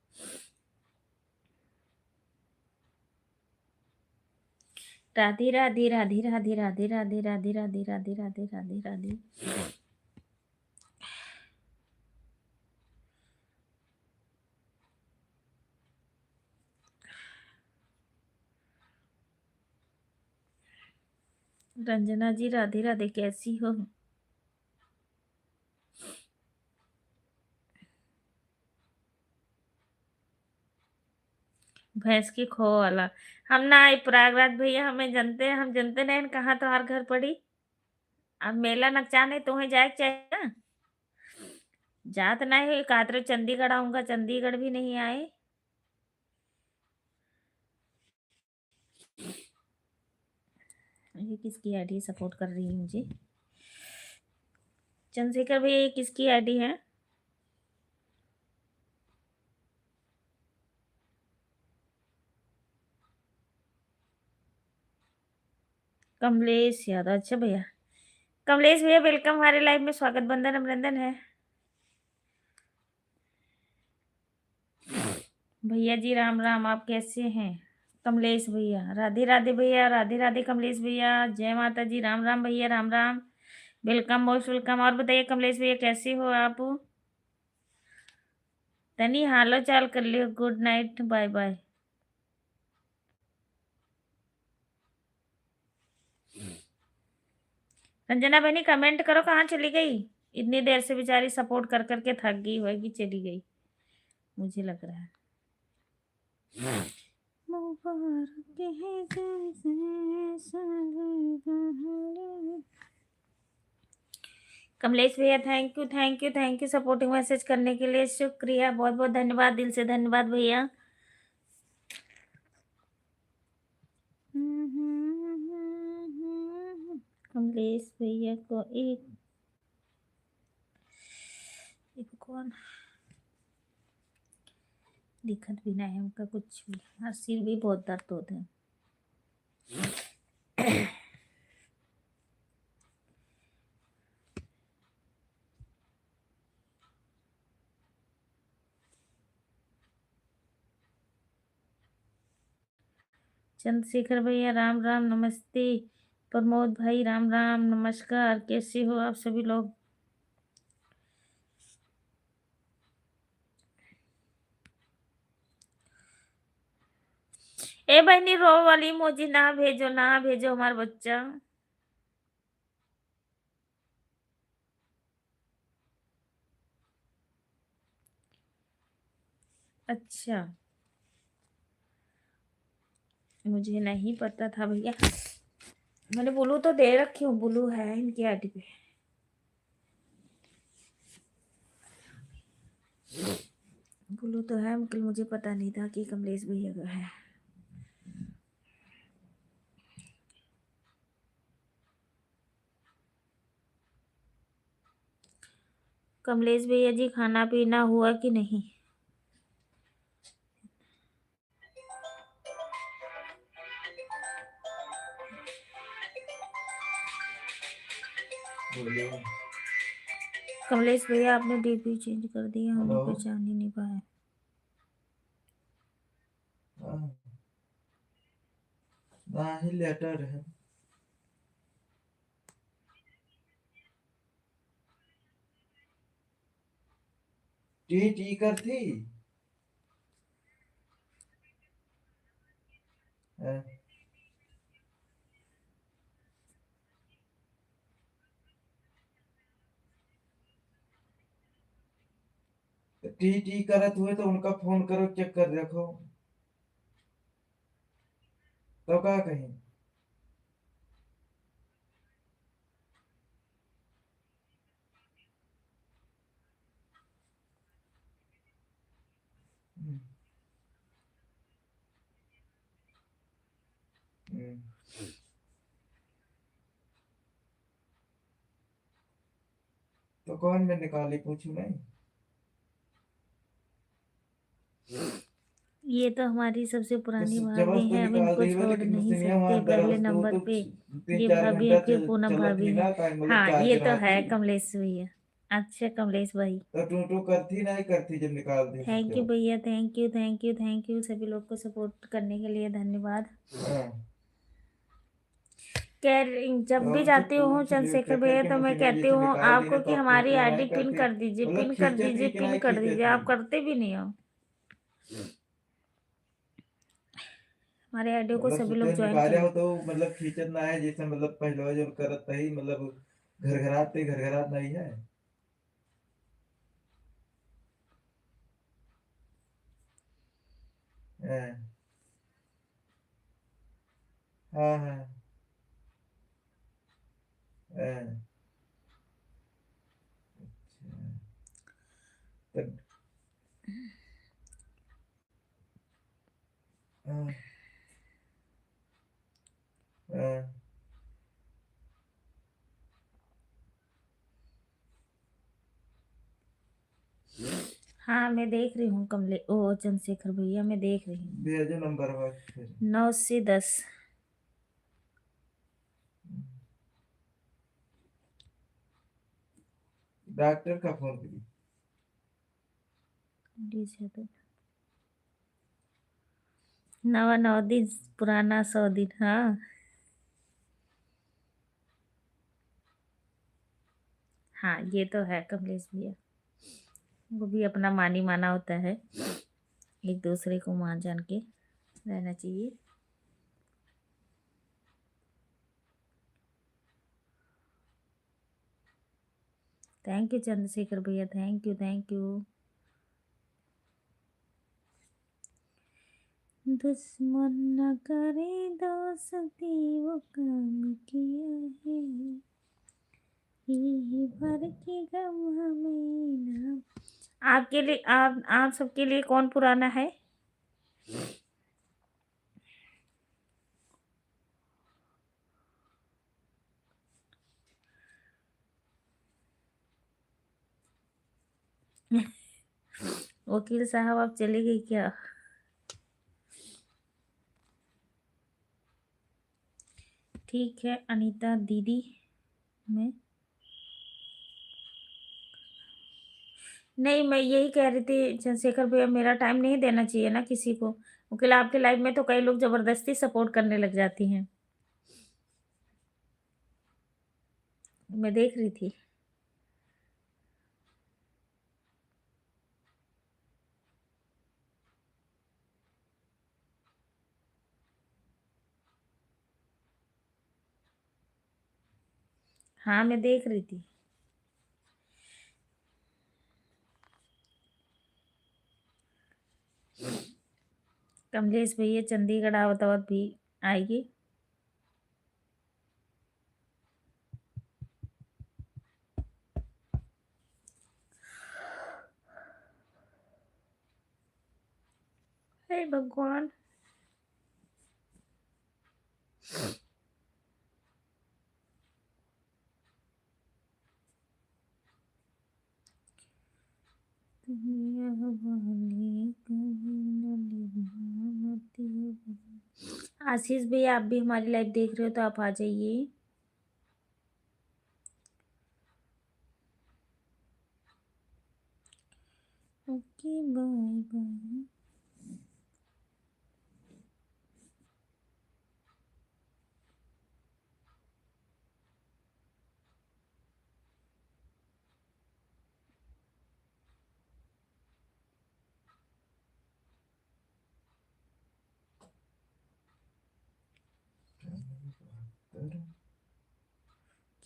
राधे राधे राधे राधे राधे राधे राधे राधे राधे राधे राधे राधे। रंजना जी राधे राधे, कैसी हो? भैंस की खो वाला हम ना आए प्रयागराज भैया, हमें जानते हैं, हम जानते नहीं कहाँ तो हर घर पड़ी। अब मेला नचा नहीं तो जाए चाहिए ना। जात नहीं हुई कातरे चंडीगढ़ आऊंगा, चंडीगढ़ भी नहीं आए। ये किसकी आईडी सपोर्ट कर रही है मुझे? चंद्रशेखर भैया ये किसकी आईडी है? कमलेश यादव, अच्छा भैया। कमलेश भैया वेलकम हमारे लाइव में, स्वागत बंदन अभिनंदन है। भैया जी राम राम, आप कैसे हैं? कमलेश भैया राधे राधे भैया, राधे राधे कमलेश भैया, जय माता जी, राम राम भैया, Ram Ram. Welcome most welcome. और बताइए कमलेश भैया कैसे हो आप? तनी हालो चाल कर लियो, good night bye bye. Ranjana बहनी कमेंट करो, कहाँ चली गई? इतनी देर से बेचारी सपोर्ट कर करके थक गई होगी, चली गई मुझे लग रहा है। मुबारक है जैसे कमलेश भैया, थैंक यू सपोर्टिंग मैसेज करने के लिए, शुक्रिया, बहुत बहुत धन्यवाद, दिल से धन्यवाद भैया। कमलेश भैया को एक कौन दिक्कत भी नहीं है उनका कुछ भी, हाँ सिर भी बहुत दर्द होते हैं। चंद्रशेखर भैया राम राम नमस्ते। प्रमोद भाई राम राम नमस्कार, कैसे हो आप सभी लोग? ए बहनी रो वाली मोजी ना भेजो, ना भेजो हमारा बच्चा। अच्छा मुझे नहीं पता था भैया। मैंने ब्लू तो दे रखी हूँ, ब्लू है इनकी आईडी पे। ब्लू तो है, मगर मुझे पता नहीं था कि कमलेश भैया का है। कमलेश भैया जी, खाना पीना हुआ कि नहीं? बोलो। कमलेश भैया आपने डीपी चेंज कर दिया, हमें हेलो। पहचान ही नहीं पाया। हाँ, ना ही लेटर है। टी टी कर थी। हाँ, टी टी करत हुए तो उनका फोन करो, चेक कर देखो। तो क्या कहीं। हम्म, हम्म। तो कौन में निकाली पूछू नहीं। ये तो हमारी सबसे तो पुरानी जब भाभी उसको हैं, हम निकाल इनको दी हुई, छोड़ लेकिन नहीं मुझसे नहीं सकते। वहां अंदर पहले तो नंबर पे तीन ये चार भाभी घंटा हैं, फिर पूनम चलत भाभी थी हैं। ना, टाइम मतलब हाँ, चार्ज ये तो रहा है थी। कमलेश भैया। अच्छा कमलेश भाई, तो टू टू करती नहीं करती जब निकाल दी थैंक यू उसको। भैया, thank you, thank you, thank you. सभी लोग को सपोर्ट करने के लिए धन्यवाद। हाँ, कह जब तो भी हमसे जाती हूँ पूछ लियो चंद्रशेखर चक्कर भैया, के तो मैं मशीन कहती जैसे हूँ निकाल दी ना, आपको कि तो अब टू हमारी टू आईडी नहीं पिन करती। कर दीजिए, मतलब पिन कर खींचत दीजिए, थी कि पिन नहीं कर खींचत दीजिए। थी। आप करते भी नहीं हो। हमारे आईडियो को मतलब सभी लोग सुते ज्वाइन निकाले करें। हो तो मतलब खींचत ना है, जैसे मतलब पहले जो करत ही मतलब घर घरात नहीं है। हाँ, हाँ, हाँ, हाँ, अच्छा। तो हाँ, हाँ, हाँ, मैं देख रही हूँ कमले ओ चंद्रशेखर भैया, मैं देख रही हूँ। भेजो नंबर बस फिर। 9 से 10। डॉक्टर का फोन करी। तो 9 9 दिन पुराना, 100 दिन। हाँ, हाँ, ये तो है कमलेश भैया। वो भी अपना मानी माना होता है, एक दूसरे को मान जान के रहना चाहिए। थैंक यू चंद्रशेखर भैया, थैंक यू, थैंक यू। दुश्मन न करे दोस्ती, वो काम किया है। ये भर के गम हमें ना। आपके लिए, आप सबके लिए कौन पुराना है? वकील साहब, आप चले गए क्या? ठीक है अनीता दीदी। मैं नहीं, मैं यही कह रही थी चंद्रशेखर भैया, मेरा टाइम नहीं देना चाहिए ना किसी को। वकील, आपके लाइफ में तो कई लोग जबरदस्ती सपोर्ट करने लग जाती हैं। मैं देख रही थी। हाँ, मैं देख रही थी। कमलेश भैया चंडीगढ़ आवत आवत भी आएगी। हे भगवान। दुनिया वाली कहीं न निभाती है। आशीष भैया आप भी हमारी लाइव देख रहे हो तो आप आ जाइए। Okay bye bye.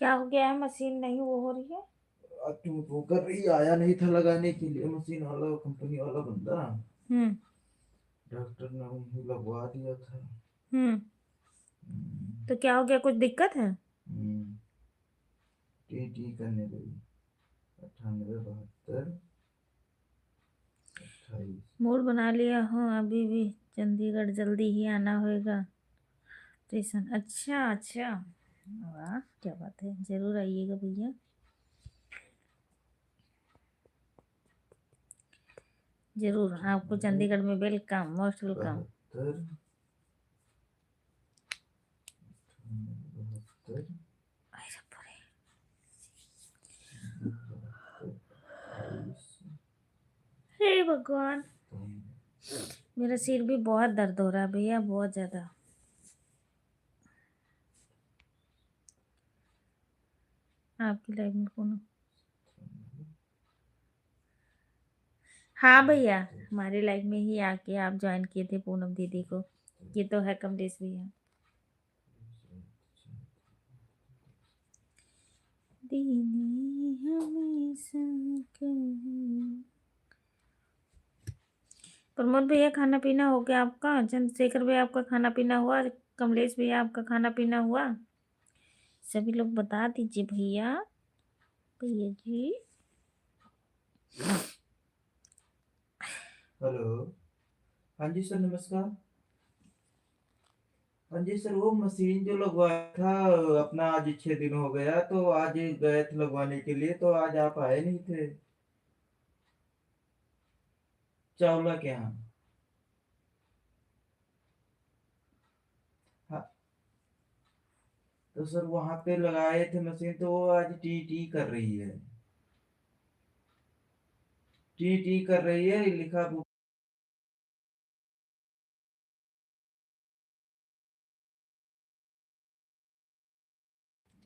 क्या हो गया है? मशीन नहीं वो हो रही है। वो कर रही, आया नहीं था लगाने के लिए मशीन वाला, कंपनी वाला बंदा। हम्म। डॉक्टर ने उन्हें लगवा दिया था। हम्म। तो क्या हो गया? कुछ दिक्कत है? टी करने लगी। 98 72 28। मूड बना लिया हूँ अभी भी। चंडीगढ़ जल्दी ही आना होगा। स्टेशन। अच्छा अच्छा। वाह क्या बात है, जरूर आइएगा भैया। जरूर आपको चंडीगढ़ में वेलकम, मोस्ट वेलकम। 72 72 हे भगवान, मेरा सिर भी बहुत दर्द हो रहा है भैया, बहुत ज्यादा। आपकी लाइफ में कौन? हाँ भैया, हमारी लाइफ में ही आके आप ज्वाइन किए थे पूनम दीदी को। ये तो है कमलेश भैया। दीदी हमेशा कहीं। प्रमोद भैया खाना पीना हो गया आपका? चंद्रशेखर भैया आपका खाना पीना हुआ? कमलेश भैया आपका खाना पीना हुआ? सभी लोग बता दीजिए भैया। भैया जी। हेलो। हाँ जी सर, नमस्कार। हाँ जी सर, वो मशीन जो लगवाया था अपना, आज 6 दिन हो गया, तो आज गए थे लगवाने के लिए, तो आज आप आए नहीं थे चावला के यहाँ। हाँ, तो सर वहां पे लगाए थे मशीन, तो वो आज टी टी कर रही है। टी टी कर रही है, लिखा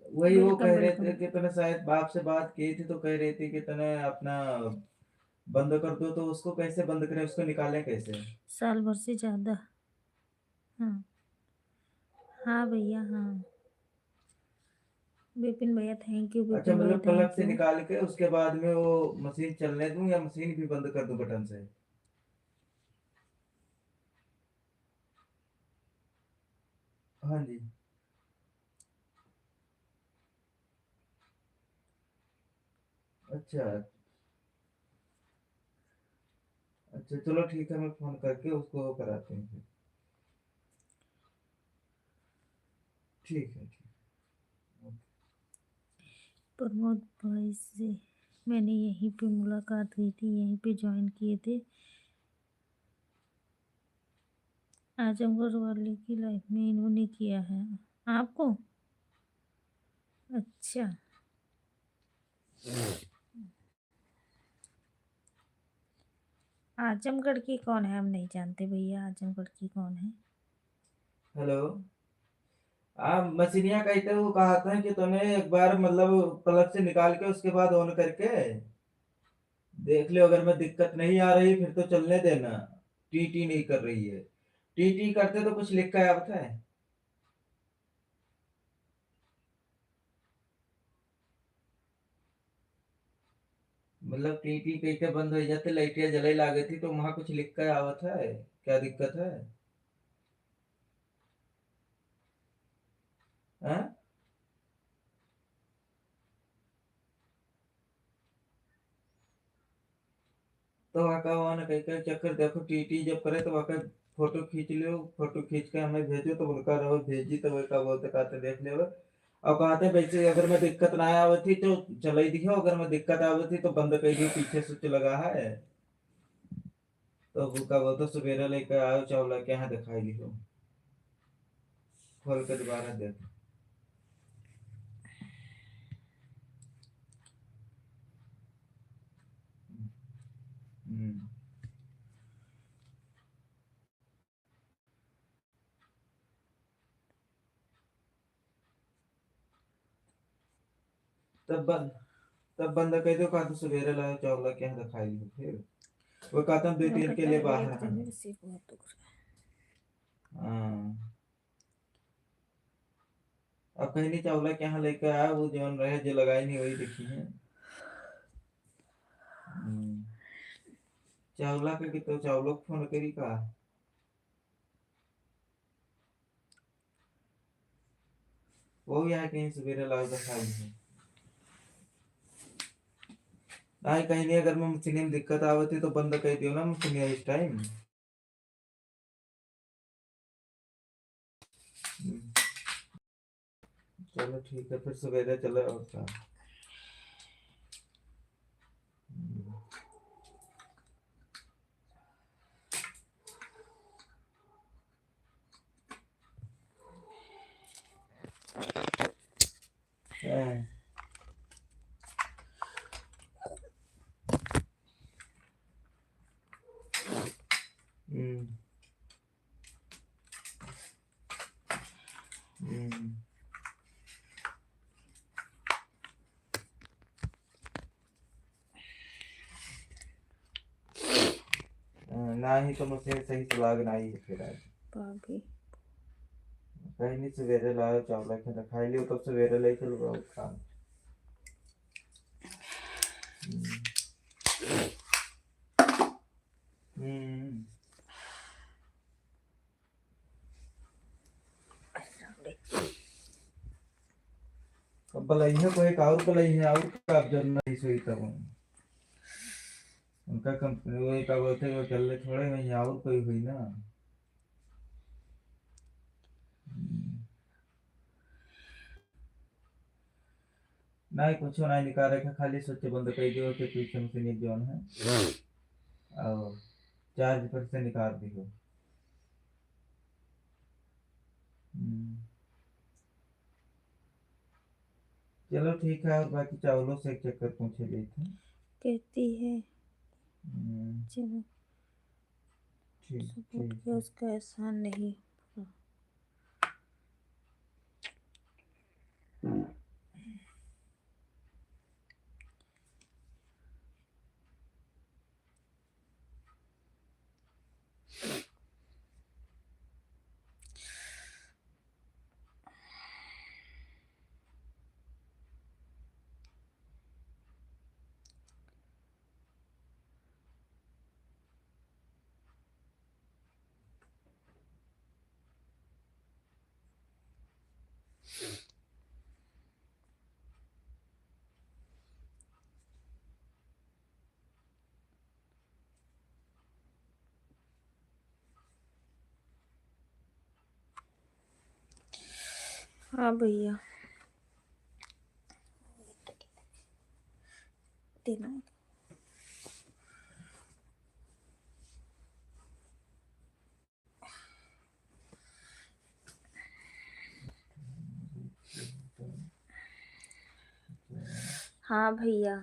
वही वो वेलकम कह रहे थे वेलकम। कि तूने शायद बाप से बात की थी, तो कह रहे थे कि तूने अपना बंद कर दो, तो उसको कैसे बंद करें, उसको निकालें कैसे? साल भर से ज्यादा। हाँ। हाँ भैया हाँ। विपिन भैया थैंक यू, अच्छा, विपिन भैया मतलब प्लग थैंक से यू। निकाल के उसके बाद में वो मशीन चलने दूं, या मशीन भी बंद कर दूं बटन से? हाँ जी। अच्छा अच्छा, चलो ठीक है, मैं फोन करके उसको वो कराते हैं फिर। ठीक है, ठीक है। प्रमोद भाई से मैंने यहीं पे मुलाकात हुई थी, यहीं पे ज्वाइन किए थे। आजमगढ़ वाले की लाइफ में इन्होंने किया है आपको? अच्छा। आजमगढ़ की कौन है? हम नहीं जानते भैया, आजमगढ़ की कौन है? हेलो। आप मशीनिया कहते वो कहा था कि तूने एक बार मतलब प्लग से निकाल के उसके बाद ऑन करके देख ले, अगर मैं दिक्कत नहीं आ रही फिर तो चलने देना। टी टी नहीं कर रही है। टी टी करते तो कुछ लिखा है, पता है? मतलब टीटी कैसे बंद हो जाते, लाइटिया जले लागे थी तो वहां कुछ लिख कर आवत है, क्या दिक्कत है? हाँ? तो वाका वहाँ ना कहीं कहीं चक्कर देखो, टीटी जब करे तो वाका फोटो खींच लियो, फोटो खींच के हमें भेजो तो उनका रहो भेजी तो वही का बोलते कहते देख ले। और कहते वैसे अगर मैं दिक्कत ना आवती तो चलाई दियो, अगर मैं दिक्कत आवती तो बंद कर दियो, पीछे स्विच लगा है। तो वो का बोलते सवेरे लेकर आओ चावला के यहाँ दिखाई दियो, खोल के दोबारा देखो। हम्म। तब बंद, तब बंद कर दो, कहा तो सवेरे लाओ चावला के यहाँ दिखाई दियो फिर। वो कहता हम 2 दिन के लिए बाहर हैं। हाँ। अब कहीं नहीं चावला के यहाँ लेकर आया, वो जौन रहे जो लगाई नहीं वही दिखी है। हम्म। चावला के तो चावलो को फोन करी का। वो भी आए कहीं सवेरे लाओ दिखाई है। आए कहीं नहीं, अगर मैं मशीन में दिक्कत आवती तो बंद कर दियो ना मशीन इस टाइम। चलो ठीक है, फिर सवेरे चलो और क्या। हम्म। हाँ। हम्म। हम्म। ना ही तो मुझे सही सलाह नहीं है फिर आज। भाभी कहीं नहीं सवेरे लाओ चावला के दिखाई लियो, तब सवेरे ले चलो काम। हम्म। हम्म। अब भलाई है कोई एक और भलाई है, और का अब जब नहीं सोई तब उनका कंपनी वही का बोलते वो चल रहे थोड़े, वहीं और कोई हुई ना। हम्म। नहीं कुछ नहीं निकाल रखा, खाली स्विच बंद कर दियो के पीछे मशीन जोन है, और चार्ज पर से निकाल दियो। हम्म। चलो ठीक है, और बाकी चावलों से एक चक्कर पूछे गई थी। कहती है हम्म। चलो ठीक सपोर्ट ठीक किया, है। उसका एहसान नहीं पूरा। हाँ भैया देना। हाँ भैया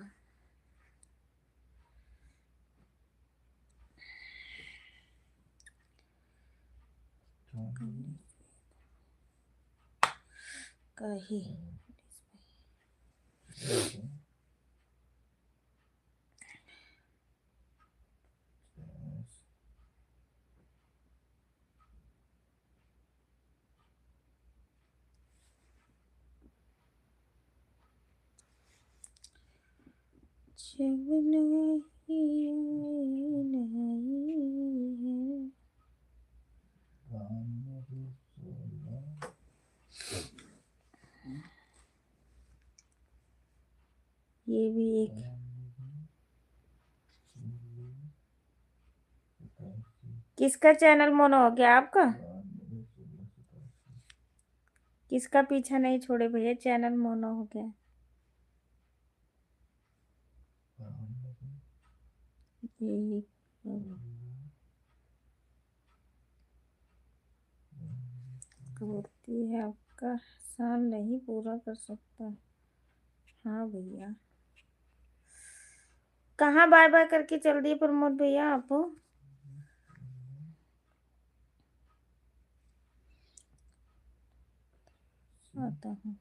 कही जब नहीं है। ये भी एक किसका चैनल मोनो हो गया आपका? किसका पीछा नहीं छोड़े भैया, चैनल मोनो हो गया। ये कबूती है आपका एहसान नहीं पूरा कर सकता। हाँ भैया, कहाँ बाय बाय करके चल दिए प्रमोद भैया आप? आता हूँ।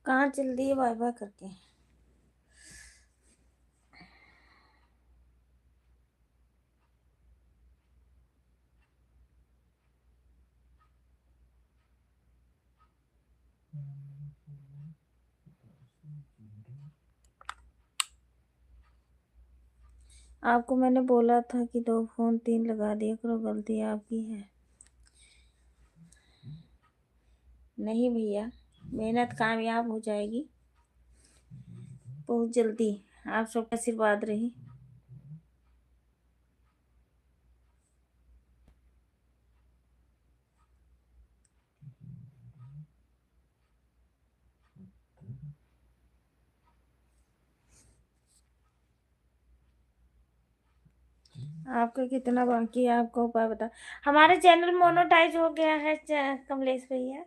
कहाँ चल दिए बाय बाय करके? आपको मैंने बोला था कि 2 फोन 3 लगा दिया करो, गलती आपकी है। नहीं भैया, मेहनत कामयाब हो जाएगी बहुत जल्दी, आप सबका आशीर्वाद रही। आपका कितना बाकी है, आपको उपाय बता। हमारे चैनल मोनेटाइज हो गया है कमलेश भैया,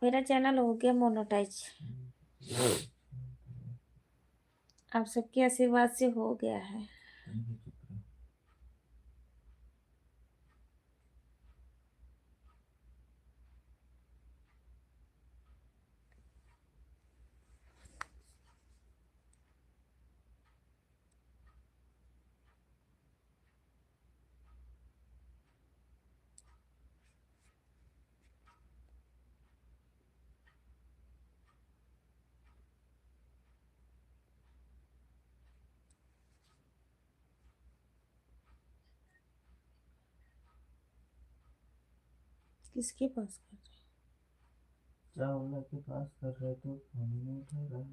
मेरा चैनल हो गया मोनेटाइज। आप सबके आशीर्वाद से हो गया है। किसके पास कर रहे? चावला के पास कर रहे तो फोन ही नहीं उठा रहा है।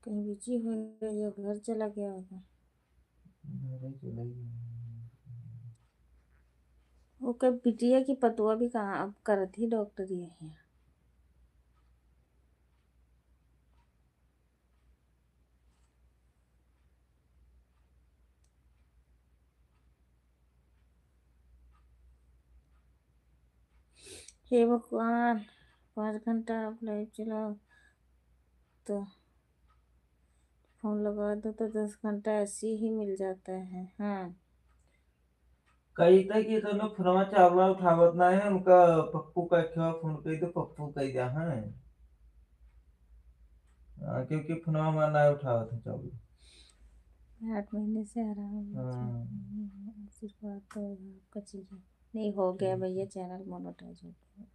कहीं बिजी हो गया या घर चला गया होगा। घर ही चला गया। वो कब बिटिया की पतुआ भी कहाँ अब कर थी डॉक्टर ये है। हे भगवान, 5 घंटा आप लाइव चलाओ तो फोन लगा दो तो 10 घंटा ऐसे ही मिल जाता है। हाँ, कही था कि तो लोग फोनवा चावला उठावत ना है उनका। पप्पू का क्या फोन कही तो पप्पू कही दिया है। क्योंकि फोनवा हमारा ना उठावत है चावला। 8 महीने से आराम हाँ। आशीर्वाद तो आपका चीज नहीं हो गया भैया, चैनल मोनेटाइज हो गया।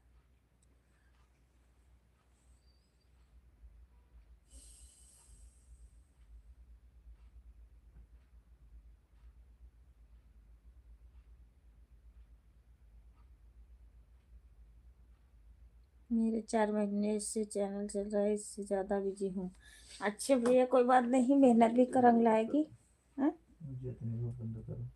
मेरे 4 महीने से चैनल चल रहा है, इससे ज़्यादा बिजी हूँ। अच्छे भैया, कोई बात नहीं, मेहनत भी करंग लाएगी। हाँ, जितनी वो बंद करो।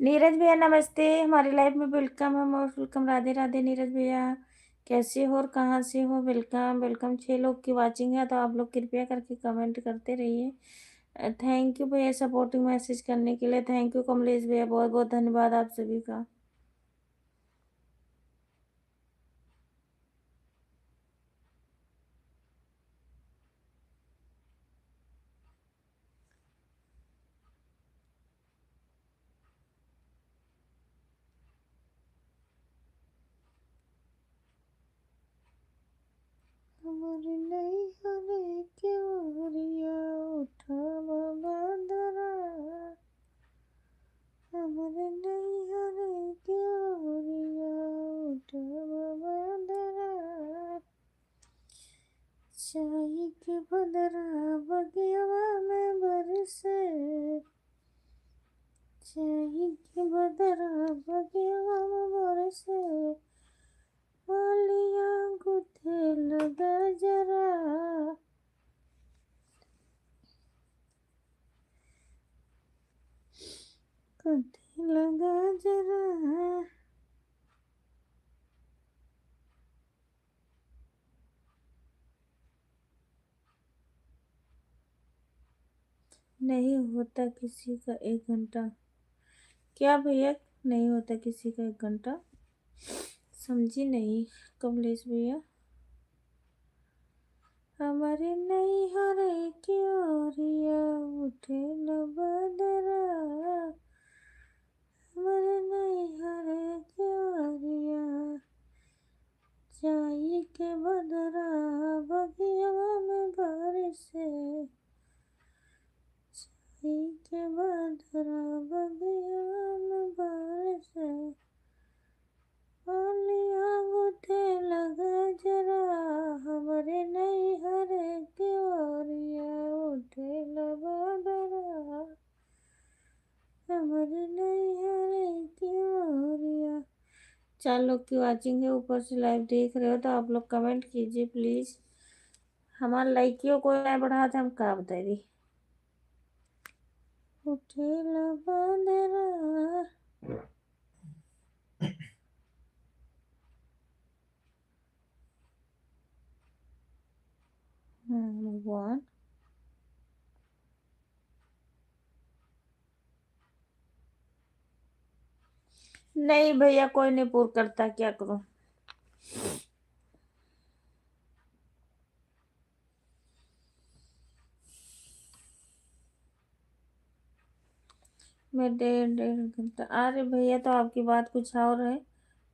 नीरज भैया नमस्ते, हमारी लाइफ में वेलकम है, मोस्ट वेलकम। राधे राधे नीरज भैया, कैसे हो और कहाँ से हो? Welcome welcome. 6 लोग की वाचिंग है तो आप लोग कृपया करके कमेंट करते रहिए। थैंक यू भैया सपोर्टिंग मैसेज करने के लिए। थैंक यू कमलेश भैया, बहुत बहुत धन्यवाद आप सभी का। हमारी नहीं हरे क्यों रिया उठा बादरा, हमारे नहीं हरे क्यों रिया उठा बादरा, चाय के बदरा बगिया में बरसे, चाय के बदरा बगिया में बरसे, वालिया गुथे लगा जरा, गुथे लगा जरा। नहीं होता किसी का 1 घंटा। क्या भैया? नहीं होता किसी का 1 घंटा, समझी नहीं कमलेश भैया। हमारे नहीं हरे क्यों रिया उठे न बदरा, हमारे नहीं हरे क्यों रिया, चाय के बदरा बगिया में बरसे, चाय के बदरा बगिया में बरसे, वालिया गुथे लगा जरा, हमारे नहीं हरे क्यों रिया उठे न बदरा, हमारे नहीं हरे क्यों रिया। 4 लोग की वाचिंग है, ऊपर से लाइव देख रहे हो तो आप लोग कमेंट कीजिए प्लीज। हमारा लाइकियों को नहीं बढ़ा था, हम का बताए उठे बंदरा। भगवान, नहीं भैया कोई नहीं पूर करता, क्या करूं। मैं 1.5 घंटा। अरे भैया तो आपकी बात कुछ और है,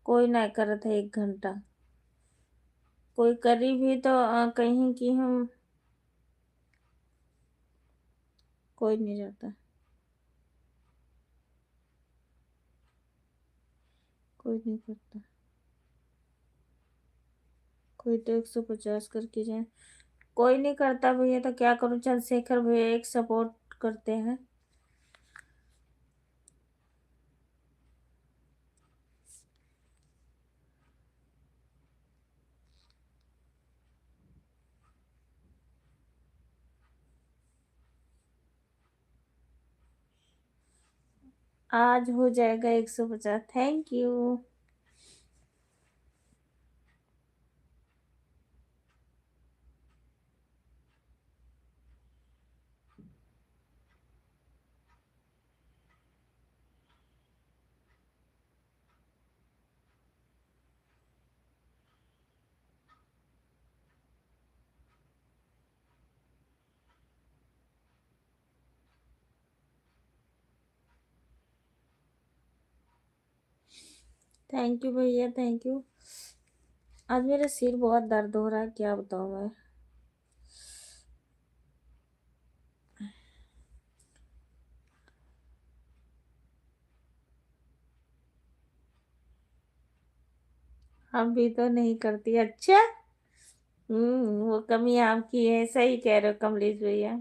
कोई ना करत है 1 घंटा, कोई करी भी तो कहीं कि हम, कोई नहीं रहता, कोई नहीं करता, कोई तो 150 करके जाए, कोई नहीं करता भैया तो क्या करूं। चंद्रशेखर भैया एक सपोर्ट करते हैं। आज हो जाएगा 150। Thank you. थैंक यू भैया, थैंक यू। आज मेरा सिर बहुत दर्द हो रहा है, क्या बताऊं मैं। हम भी तो नहीं करती। अच्छा, वो कमी आपकी है, सही कह रहे हो कमलेश भैया,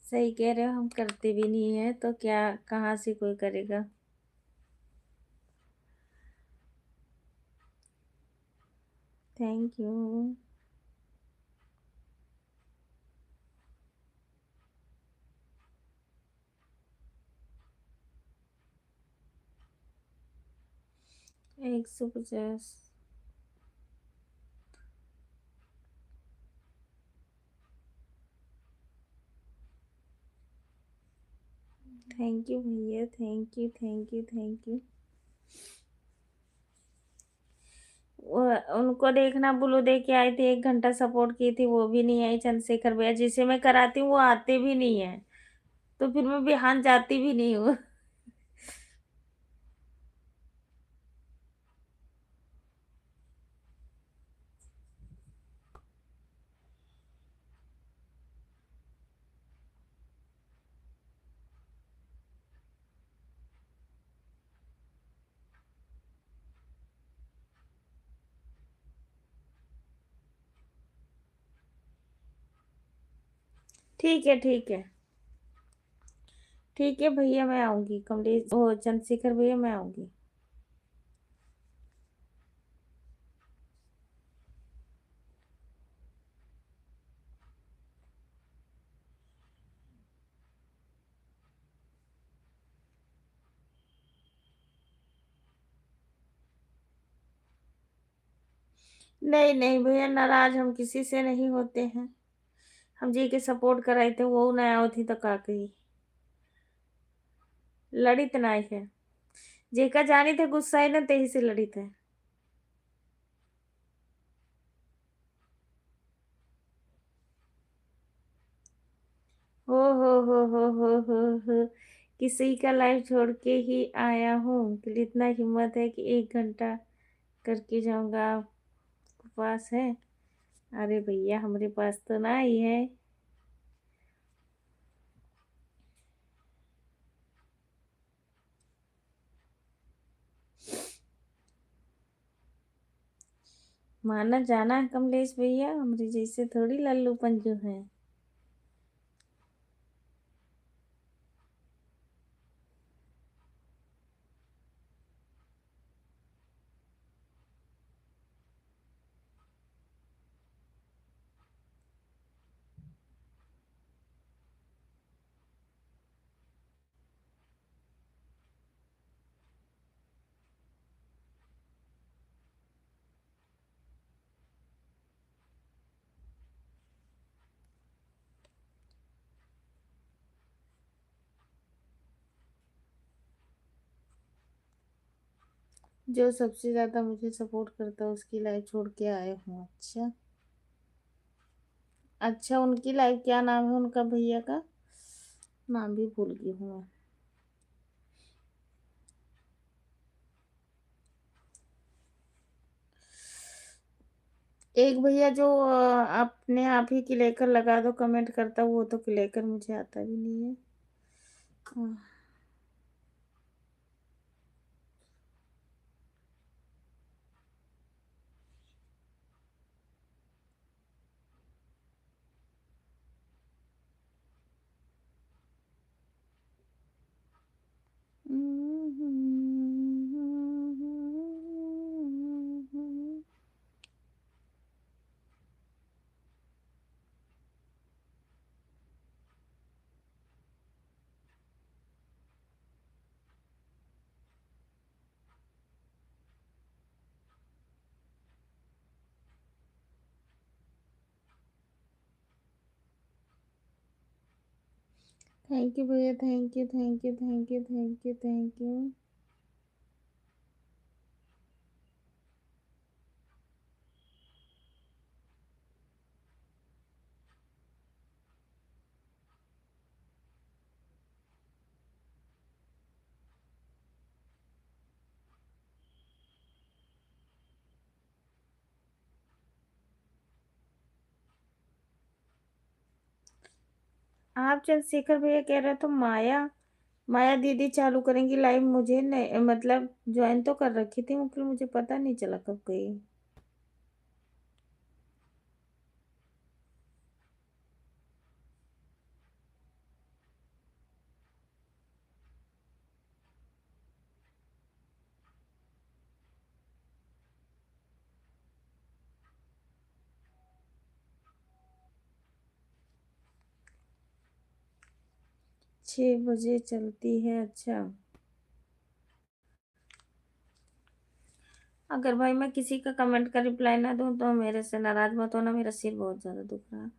सही कह रहे हो, हम करते भी नहीं है तो क्या, कहाँ से कोई करेगा। Thank you. 150। थैंक यू भैया, thank you, thank you, thank you. उनको देखना, ब्लू दे के आई थी, 1 घंटा सपोर्ट की थी, वो भी नहीं आई। चंद्रशेखर भैया जिसे मैं कराती हूँ वो आते भी नहीं है, तो फिर मैं बिहान जाती भी नहीं हूँ। ठीक है, ठीक है, ठीक है भैया, मैं आऊंगी। कमलेश, ओ चंद्रशेखर भैया, मैं आऊंगी। नहीं नहीं भैया, नाराज हम किसी से नहीं होते हैं। हम जी के सपोर्ट कराए थे, वो नया होती तो का कही लड़ी त नाई है। जेका जानी थे गुस्सा ही ना, तेही से लड़ी थे। हो किसी का लाइफ छोड़ के ही आया हूँ, कि इतना हिम्मत है कि 1 घंटा करके जाऊंगा। आपके पास है? अरे भैया हमारे पास तो ना ही है। माना जाना है कमलेश भैया, हमारे जैसे थोड़ी लल्लू पंजू है। जो सबसे ज्यादा मुझे सपोर्ट करता है उसकी लाइफ छोड़ के आए हूँ। अच्छा, अच्छा, उनकी लाइफ क्या नाम है उनका भैया का? नाम भी भूल गई हूँ मैं। एक भैया जो अपने आप ही क्लेकर लगा दो कमेंट करता, वो तो क्लेकर मुझे आता भी नहीं है। हाँ। थैंक यू भैया, thank you, thank you, thank you, thank you, thank you. आप चंद्रशेखर भैया कह रहे तो माया, माया दीदी चालू करेंगी लाइव, मुझे नहीं मतलब ज्वाइन तो कर रखी थी, मतलब मुझे पता नहीं चला कब गई। 6 बजे चलती है? अच्छा। अगर भाई मैं किसी का कमेंट का रिप्लाई ना दूं तो मेरे से नाराज मत होना, मेरा सिर बहुत ज्यादा दुख रहा है।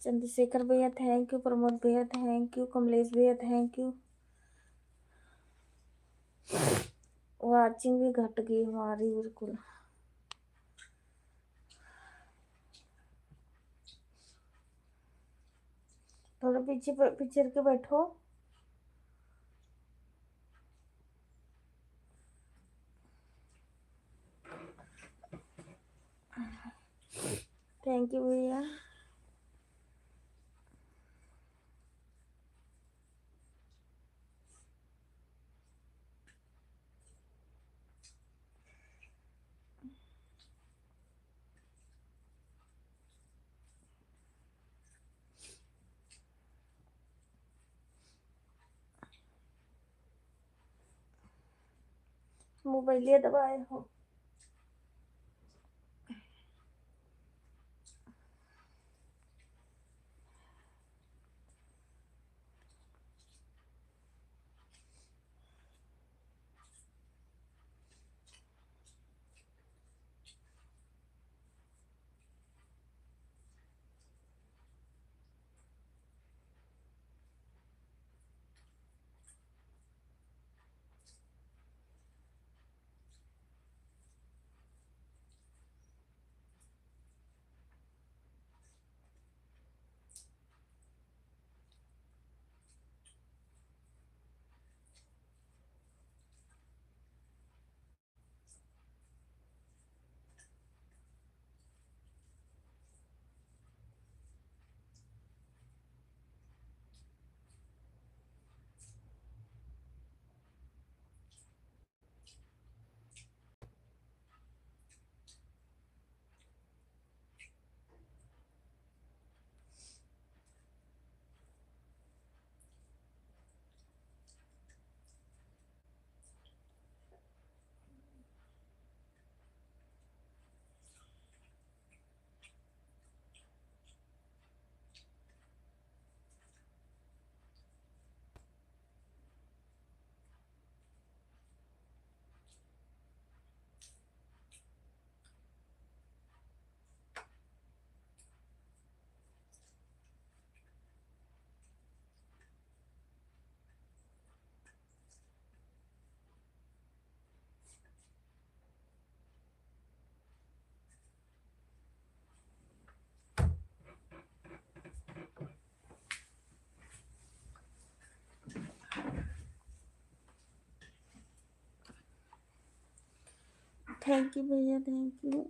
चंद्रशेखर भैया थैंक यू, प्रमोद भैया थैंक यू, कमलेश भैया थैंक यू। वाचिंग भी घट गई हमारी बिल्कुल। थोड़ा पीछे पीछे के बैठो। थैंक यू भैया। मोबाइल दबाए हो। थैंक यू भैया थैंक यू।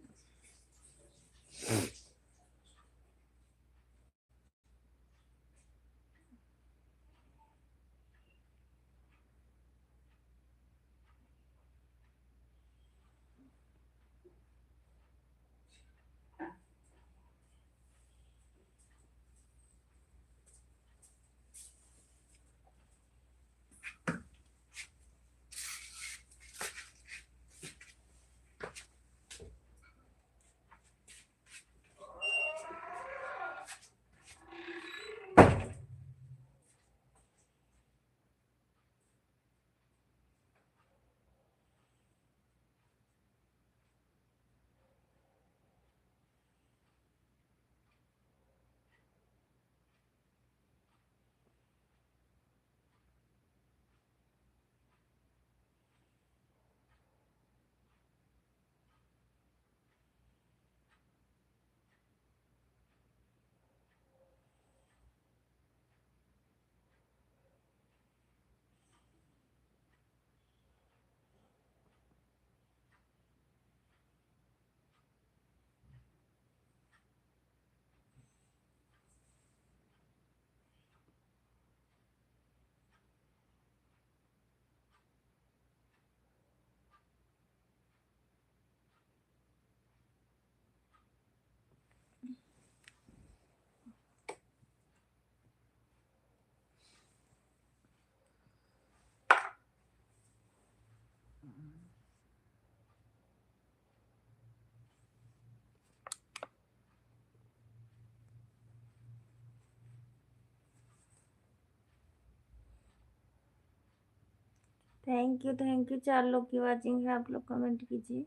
थैंक यू 4 लोग की वाचिंग है। आप लोग कमेंट कीजिए।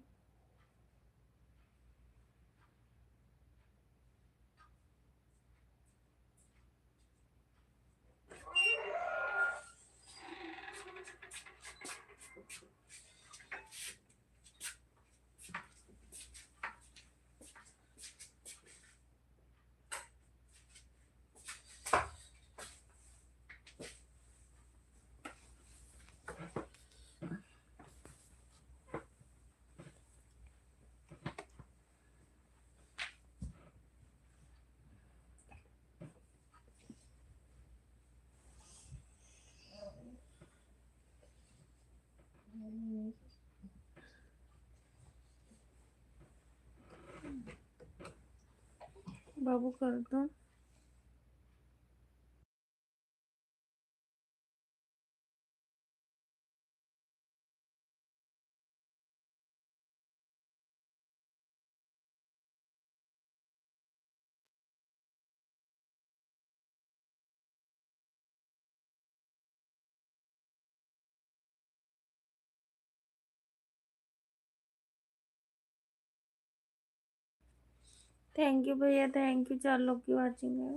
बाबू कर दो। थैंक यू भैया, थैंक यू। 4 लोग की वाचिंग है।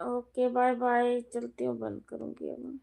ओके बाय बाय, चलती हूँ, बंद करूंगी अब मैं।